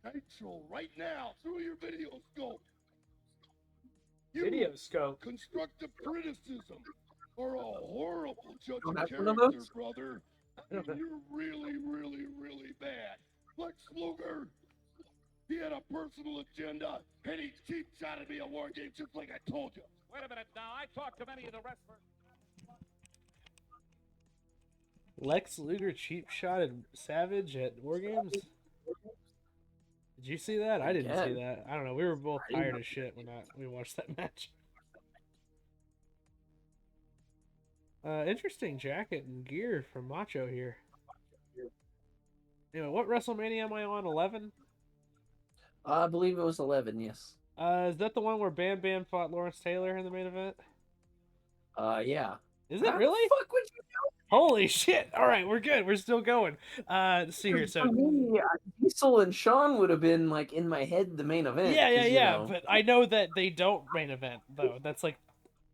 B: Nitro right now through your video scope. You
D: Video scope.
B: constructive criticism are a horrible judge
A: Don't
B: of
A: have one of
B: character,
A: those?
B: brother. I mean, you're really, really, really bad. Lex Luger, he had a personal agenda, and he cheap shotted me at War Games just like I told you.
F: Wait a minute now. I talked to many of the wrestlers.
D: Lex Luger cheap shotted Savage at War Games? Did you see that? I didn't see that. I don't know. We were both tired as shit when we watched that match. Interesting jacket and gear from Macho here. Anyway, what WrestleMania am I on? 11?
A: I believe it was 11, yes.
D: Is that the one where Bam Bam fought Lawrence Taylor in the main event?
A: Yeah.
D: Is it
A: How
D: really?
A: the fuck would you
D: Holy shit! All right, we're good. We're still going. Let's see here.
A: know?
D: So
A: For me, Diesel and Sean would have been, like, in my head the main event.
D: yeah.
A: 'cause, you know.
D: But I know that they don't main event though. That's like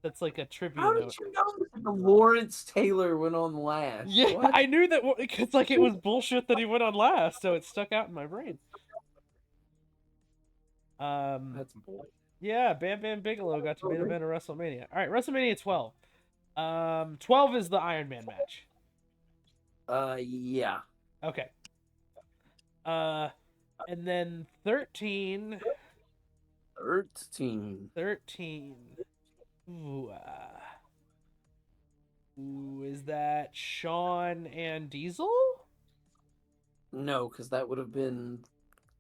D: a trivia
A: How
D: note.
A: did you know that the Lawrence Taylor went on last?
D: Yeah,
A: What?
D: I knew that because like it was bullshit that he went on last, so it stuck out in my brain.
A: That's bull.
D: Yeah, Bam Bam Bigelow got to main event of WrestleMania. All right, WrestleMania 12. 12 is the Iron Man match.
A: Yeah.
D: Okay. And then 13.
A: 13.
D: 13. Ooh, is that Shawn and Diesel?
A: No, because that would have been,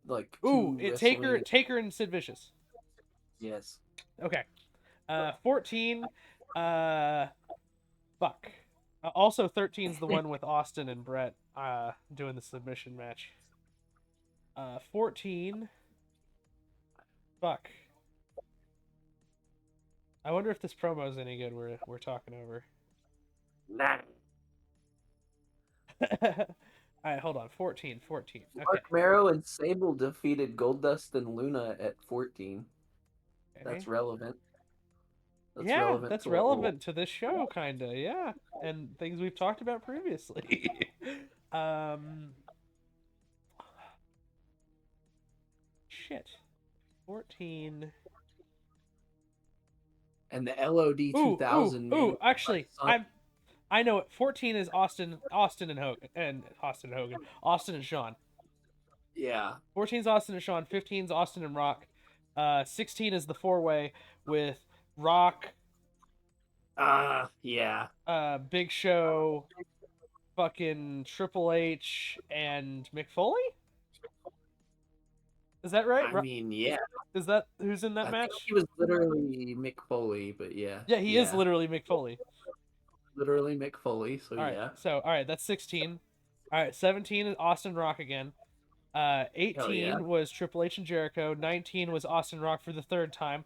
A: like,
D: Ooh,
A: two
D: Taker,
A: WrestleMania-
D: Taker and Sid Vicious.
A: Yes.
D: Okay. 14. Fuck. Also, 13 is the one with Austin and Brett doing the submission match. 14. Fuck. I wonder if this promo is any good. We're talking over.
A: Nah.
D: All right, hold on. 14. Okay.
A: Mark Marrow and Sable defeated Goldust and Luna at 14.
D: Okay.
A: That's relevant.
D: Yeah, that's
A: to what we're
D: relevant to this show, kinda. Yeah, and things we've talked about previously. um, shit. 14.
A: and the LOD
D: Ooh,
A: 2000 main.
D: Actually, I know it. 14 is Austin and Hogan, Austin and Sean.
A: Yeah.
D: 14 is Austin and Sean. 15 is Austin and Rock. 16 is the four-way with Rock,
A: Yeah.
D: Big Show, fucking Triple H, and Mick Foley. Is that right?
A: I mean, yeah.
D: Is that who's in that
A: I
D: match?
A: think he was literally Mick Foley, but yeah.
D: Yeah, he is literally Mick Foley.
A: Literally Mick Foley, so
D: All right,
A: yeah.
D: so all right, that's 16. All right, 17 is Austin Rock again. 18 was Triple H and Jericho. 19 was Austin Rock for the third time.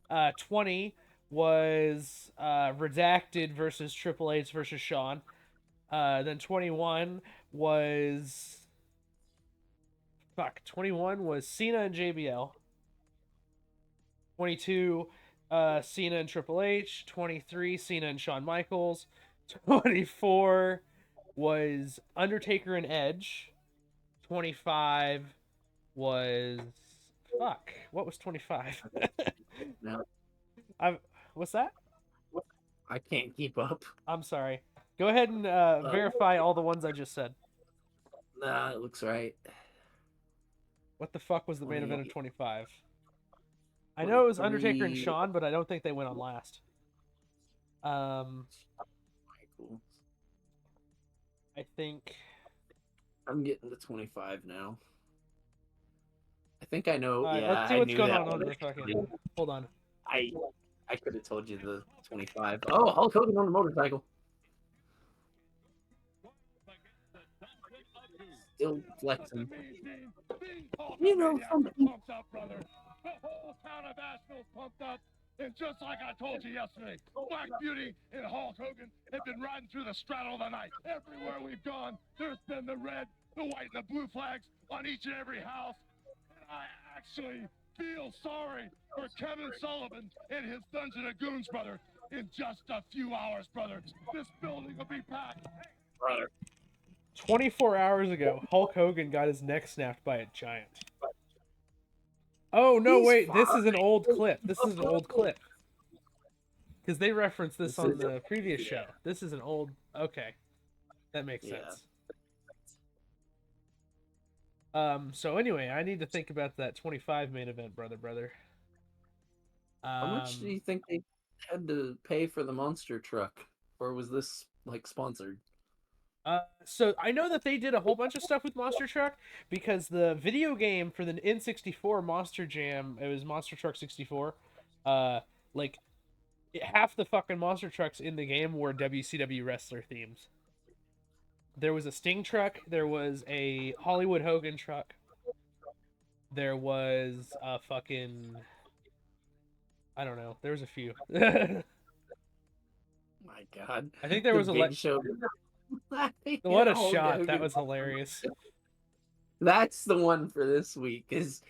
D: 20 was Redacted versus Triple H versus Shawn. Then 21 was 21 was Cena and JBL. 22 Cena and Triple H. 23 Cena and Shawn Michaels. 24 was Undertaker and Edge. 25 was what was 25?
A: No,
D: What's that?
A: I can't keep up.
D: I'm sorry. Go ahead and verify all the ones I just said.
A: Nah, it looks right.
D: What the fuck was the main event of
A: 20.
D: 25? I know it was
A: 23.
D: Undertaker and Shawn, but I don't think they went on last.
A: Michael.
D: I think
A: I'm getting to 25 now. I think I know.
D: All right,
A: yeah,
D: let's see
A: I
D: what's
A: knew
D: going
A: that
D: on
A: one.
D: the fucking. Hold on.
A: I could have told you the 25. Oh, Hulk Hogan on the motorcycle. Still flexing. You know something.
B: Pumped up, brother. The whole town of Asheville's pumped up. And just like I told you yesterday, Black Beauty and Hulk Hogan have been riding through the straddle of the night. Everywhere we've gone, there's been the red, the white, and the blue flags on each and every house. And I actually feel sorry for Kevin Sullivan and his Dungeon of Goons, brother. In just a few hours, brother, this building will be packed.
A: Brother.
D: 24 hours ago, Hulk Hogan got his neck snapped by a giant. Oh, no, wait. This is an old clip. Because they referenced this on the previous show. This is an old... Okay. That makes sense. So anyway, I need to think about that 25 main event, brother.
A: How much do you think they had to pay for the monster truck? Or was this, like, sponsored?
D: So I know that they did a whole bunch of stuff with Monster Truck because the video game for the N64 Monster Jam, it was Monster Truck 64. Like half the fucking monster trucks in the game were WCW wrestler themes. There was a Sting truck, there was a Hollywood Hogan truck, there was a fucking I don't know, there was a few.
A: My God.
D: I think there was a
A: Big Show.
D: What a shot. That was hilarious.
A: That's the one for this week is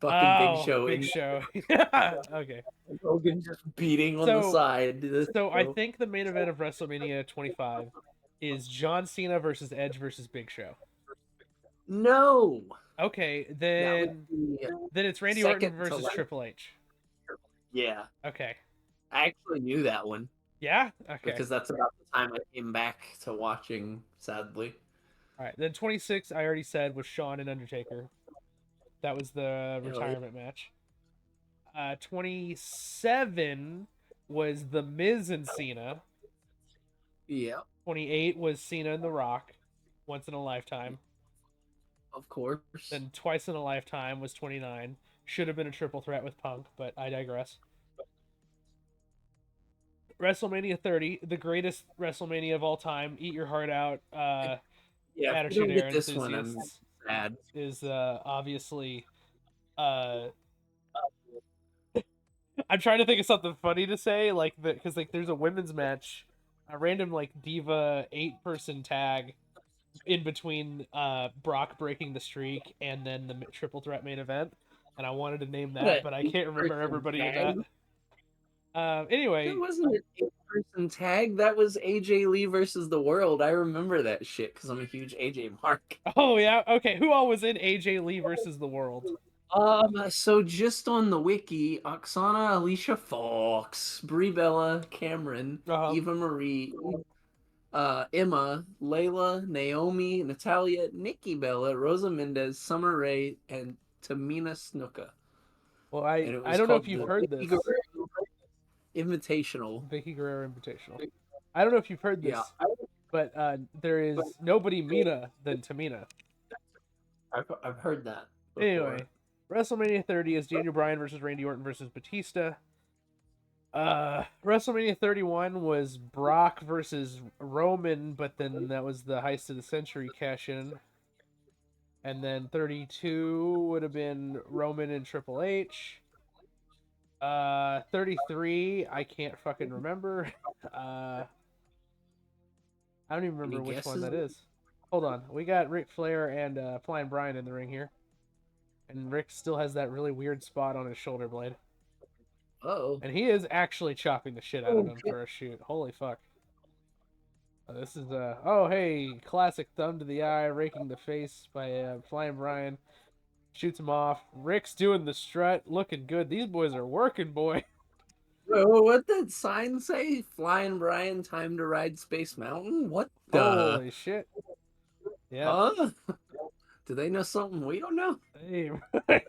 A: fucking Big Show.
D: Big Show. Yeah. Okay.
A: Hogan just beating on the side.
D: So I think the main event of WrestleMania 25 is John Cena versus Edge versus Big Show.
A: No.
D: Okay, then it's Randy Orton versus Triple H.
A: Yeah.
D: Okay.
A: I actually knew that one.
D: Yeah? Okay.
A: Because that's about the time I came back to watching, sadly.
D: All right, then 26, I already said, was Shawn and Undertaker. That was the retirement match. 27 was The Miz and Cena.
A: Yeah.
D: 28 was Cena and The Rock. Once in a lifetime.
A: Of course.
D: Then Twice in a Lifetime was 29. Should have been a triple threat with Punk, but I digress. WrestleMania 30, the greatest WrestleMania of all time. Eat your heart out. Attitude Era
A: this one, I'm sad.
D: Is obviously. I'm trying to think of something funny to say, because there's a women's match, a random Diva 8-person tag in between Brock breaking the streak and then the triple threat main event, and I wanted to name that, but I can't remember everybody in that. Anyway,
A: That wasn't an 8-person tag. That was AJ Lee versus the World. I remember that shit because I'm a huge AJ mark.
D: oh yeah, okay. Who all was in AJ Lee versus the World?
A: So just on the wiki, Oksana, Alicia Fox, Brie Bella, Cameron,
D: Uh-huh.
A: Eva Marie, Emma, Layla, Naomi, Natalia, Nikki Bella, Rosa Mendez, Summer Rae, and Tamina Snuka.
D: Well,
A: And it
D: I
A: was
D: don't know if
A: called
D: you've
A: the
D: heard
A: Vicky
D: this.
A: Guerrero Invitational.
D: Vicky Guerrero Invitational. I don't know if you've heard
A: Yeah,
D: this, but there is nobody meaner than Tamina.
A: I've heard that before.
D: Anyway, WrestleMania 30 is Daniel Bryan versus Randy Orton versus Batista. WrestleMania 31 was Brock versus Roman, but then that was the Heist of the Century cash in. And then 32 would have been Roman and Triple H. 33, I can't fucking remember. I don't even remember
A: Any
D: which one
A: guesses?
D: that is. Hold on, we got Ric Flair and Flying Brian in the ring here, and Rick still has that really weird spot on his shoulder blade.
A: Oh,
D: And he is actually chopping the shit out of him for a shoot. Holy fuck. This is oh hey, classic thumb to the eye, raking the face by Flying Brian. Shoots him off. Rick's doing the strut, looking good. These boys are working, boy.
A: what did sign say? Flying Brian, time to ride Space Mountain? What the?
D: Holy shit. Yeah.
A: Huh? Do they know something we don't know?
D: Hey,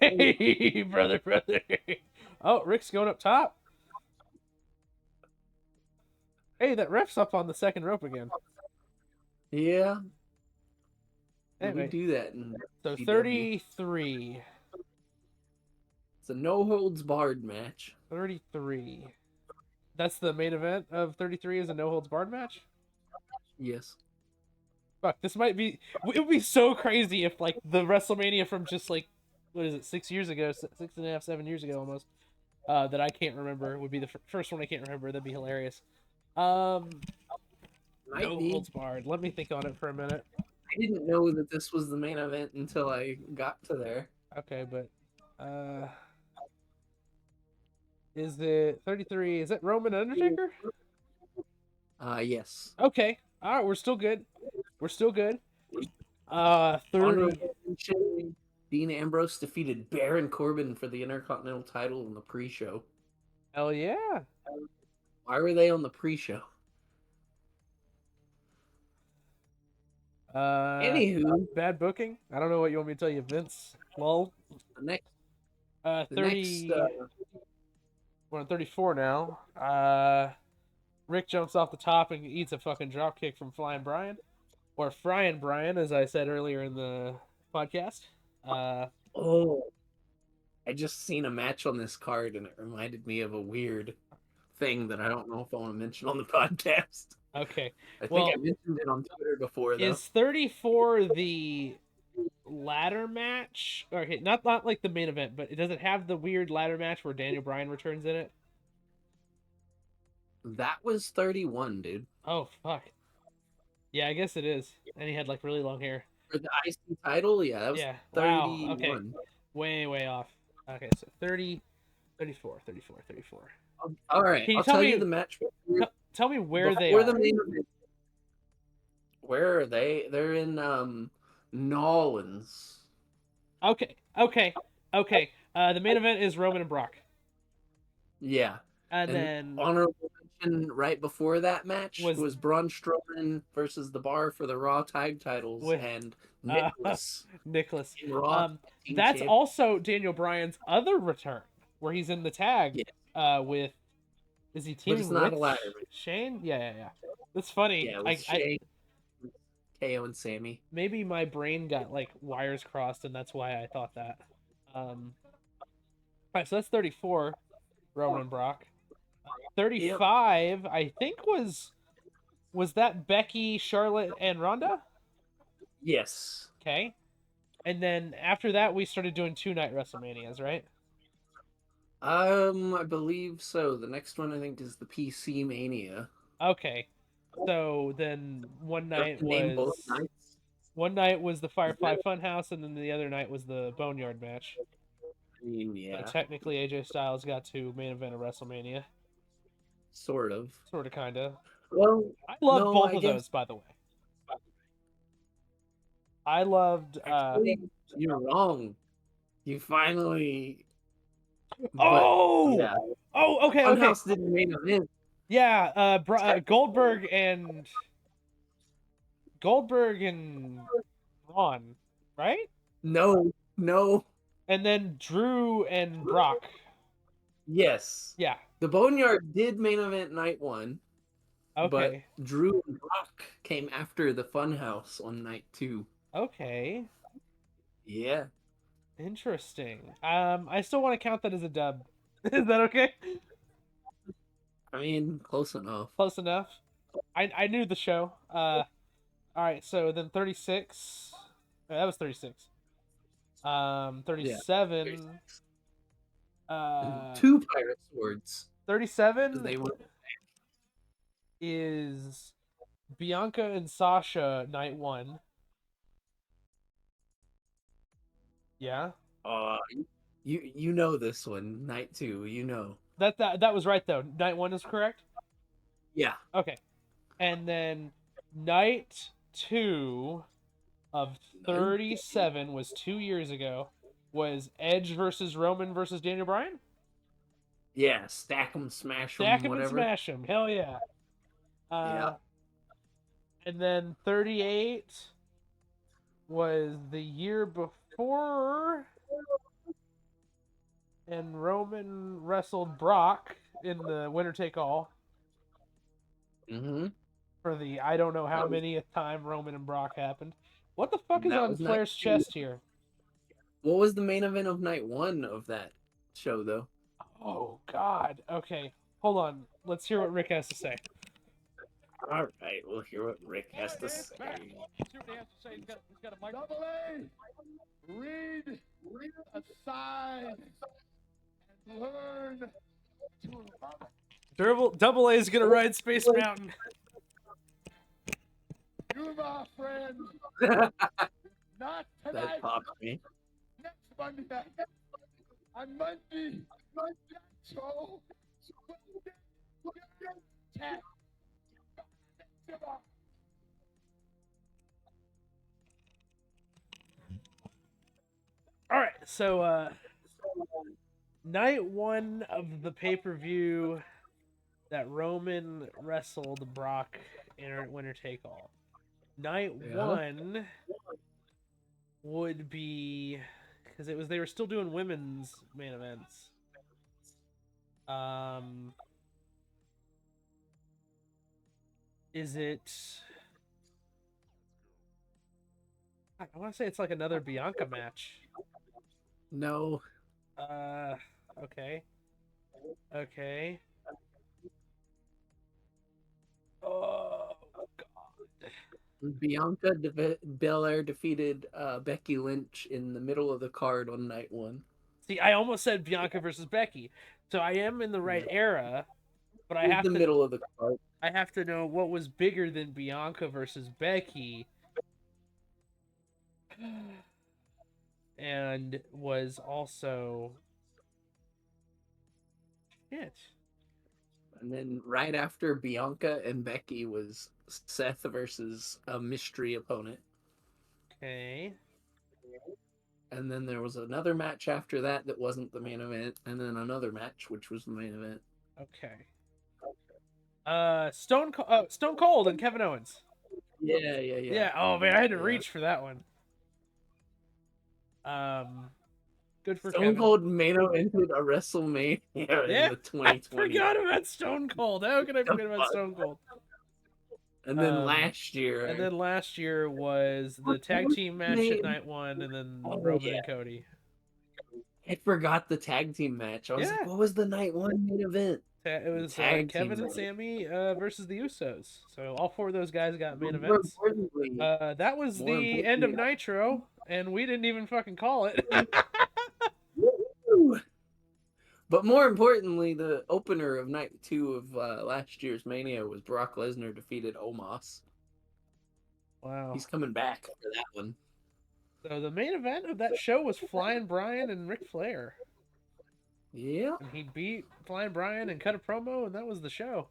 D: hey, brother. Oh, Rick's going up top. Hey, that ref's up on the second rope again.
A: Yeah.
D: Anyway,
A: We do that in
D: so
A: CW.
D: 33.
A: It's a no holds barred match.
D: 33. That's the main event of 33 is a no holds barred match?
A: Yes.
D: Fuck, this might be. It would be so crazy if, like, the WrestleMania from just, like, what is it, 6 years ago, 6.5, 7 years ago almost, that I can't remember would be the first one I can't remember. That'd be hilarious. No holds barred. Let me think on it for a minute.
A: I didn't know that this was the main event until I got to there.
D: Okay, but is it 33? Is it Roman Undertaker?
A: Yes.
D: Okay. All right, we're still good. 30.
A: Honorable mention, Dean Ambrose defeated Baron Corbin for the Intercontinental title in the pre-show.
D: Hell yeah.
A: Why were they on the pre-show? Anywho,
D: bad booking. I don't know what you want me to tell you, Vince. Lol.
A: the next
D: 30. We're on 34 now. Rick jumps off the top and eats a fucking drop kick from Flying Brian, or Frying Brian, as I said earlier in the podcast.
A: I just seen a match on this card and it reminded me of a weird thing that I don't know if I want to mention on the podcast.
D: Okay.
A: I think I mentioned it on Twitter before, though.
D: Is 34 the ladder match? Okay, not like the main event, but does it have the weird ladder match where Daniel Bryan returns in it?
A: That was 31, dude.
D: Oh, fuck. Yeah, I guess it is. And he had, like, really long hair.
A: For the IC title, yeah, that was 31.
D: Wow, okay. Way off. Okay, so 34.
A: All right,
D: Can you
A: I'll
D: tell
A: tell
D: me,
A: you the match.
D: Tell me where they
A: Before
D: are.
A: the main event. Where are they? They're in Nolans.
D: Okay. The main event is Roman and Brock.
A: Yeah.
D: And then
A: honorable mention right before that match was Braun Strowman versus The Bar for the Raw Tag Titles and Nicholas.
D: That's also Daniel Bryan's other return, where he's in the tag with. Is he teaming with Shane? Yeah. That's funny.
A: Yeah, Shane, KO, and Sammy.
D: Maybe my brain got like wires crossed, and that's why I thought that. All right, so that's 34, Roman and Brock. 35, yep. I think was that Becky, Charlotte, and Ronda?
A: Yes.
D: Okay. And then after that, we started doing 2-night WrestleManias, right?
A: I believe so. The next one I think is the PC Mania.
D: Okay. So then one night was.
A: Both nights?
D: One night was the Firefly Funhouse, and then the other night was the Boneyard match.
A: I mean,
D: So
A: yeah,
D: technically, AJ Styles got to main event of WrestleMania.
A: sort of.
D: Sort of, kind of.
A: Well,
D: I loved
A: no,
D: both
A: I
D: of
A: guess
D: those, by the way. I loved.
A: actually you're wrong. You finally, but
D: Oh!
A: yeah,
D: Oh, okay, okay.
A: Funhouse didn't main event.
D: Yeah, Goldberg and Braun, right?
A: No, no,
D: And then Drew and Brock.
A: yes.
D: Yeah.
A: The Boneyard did main event night one, but
D: Okay.
A: Drew and Brock came after the Funhouse on night two.
D: Okay.
A: Yeah,
D: Interesting. I still want to count that as a dub. Is that okay?
A: I mean, close enough.
D: Close enough. I knew the show. All right. So then 36. That was 36. 37.
A: Two pirate swords.
D: 37
A: They were
D: is Bianca and Sasha night one. Yeah.
A: You know this one. Night two. You know.
D: That was right though. Night one is correct.
A: Yeah.
D: Okay. And then night two of 37 was 2 years ago. Was Edge versus Roman versus Daniel Bryan?
A: Yeah. Stack 'em, smash 'em,
D: Stack 'em and
A: whatever.
D: smash 'em. Hell yeah.
A: Yeah.
D: And then 38 was the year before, and Roman wrestled Brock in the winner take all
A: Mm-hmm.
D: for the I don't know how many time Roman and Brock happened. What the fuck is
A: That
D: on
A: was night
D: Flair's
A: two.
D: chest here?
A: What was the main event of night one of that show, though?
D: Oh God. Okay, hold on. Let's hear what Rick has to say.
A: All right, we'll hear what Rick has to say.
E: See what he has to say. He's got a mic. Double A, read a sign and learn to love it.
D: Double A is gonna ride Space Mountain.
E: You, my friend, not
A: That
E: tonight.
A: popped me.
E: Next Monday night. On Monday, so tap.
D: All right, so night one of the pay-per-view that Roman wrestled Brock in winner take all. Night one would be because they were still doing women's main events. Is it? I want to say it's like another Bianca match.
A: No.
D: Okay. Okay. Oh God.
A: Bianca Belair defeated Becky Lynch in the middle of the card on night one.
D: See, I almost said Bianca versus Becky, so I am in the right era, but I have
A: the
D: to
A: middle of the card.
D: I have to know what was bigger than Bianca versus Becky, and was also shit.
A: And then right after Bianca and Becky was Seth versus a mystery opponent.
D: Okay.
A: And then there was another match after that that wasn't the main event, and then another match which was the main event.
D: Okay. Stone Cold and Kevin Owens.
A: Yeah.
D: Yeah. Oh man, I had to reach for that one. Good for
A: Stone
D: Kevin.
A: Cold main evented a WrestleMania in the 2020.
D: I forgot about Stone Cold. How can I forget about Stone Cold?
A: And then last year.
D: And then last year was the tag team match at night one, and then Roman and Cody.
A: I forgot the tag team match. I was like, what was the night one main event?
D: It was Kevin and Sammy versus the Usos. So all four of those guys got main events. That was the end of Nitro, and we didn't even fucking call it.
A: But more importantly, the opener of night two of last year's Mania was Brock Lesnar defeated Omos.
D: Wow.
A: He's coming back for that one.
D: So the main event of that show was Flying Brian and Ric Flair.
A: Yeah.
D: And he beat Flying Brian and cut a promo, and that was the show.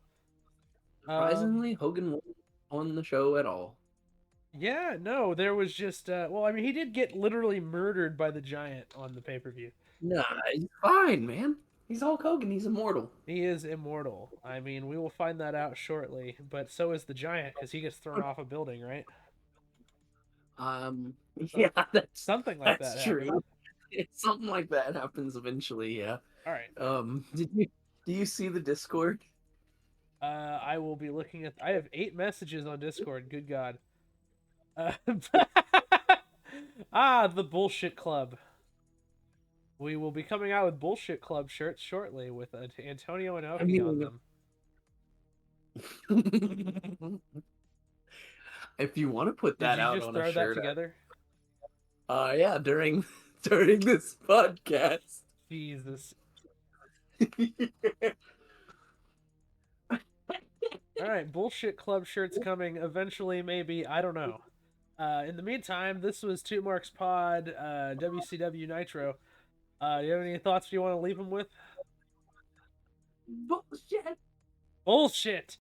A: Surprisingly, Hogan wasn't on the show at all.
D: Yeah, no, there was just well, I mean, he did get literally murdered by the Giant on the pay-per-view.
A: Nah, he's fine, man. He's Hulk Hogan. He's immortal.
D: He is immortal. I mean, we will find that out shortly, but so is the Giant because he gets thrown off a building, right?
A: Yeah, that's
D: Something like
A: that's
D: that
A: true.
D: happened.
A: It's something like that happens eventually. Yeah.
D: All right.
A: Do you see the Discord?
D: I will be looking at. I have 8 messages on Discord. Good God. The Bullshit Club. We will be coming out with Bullshit Club shirts shortly with Antonio and Oki on them.
A: If you want to put that out on a shirt,
D: Did you just throw that together?
A: Yeah, during this podcast.
D: Jesus. All right, Bullshit Club shirts coming eventually, maybe. I don't know. In the meantime, this was Two Marks Pod, WCW Nitro. Do you have any thoughts you want to leave them with?
A: Bullshit.
D: Bullshit!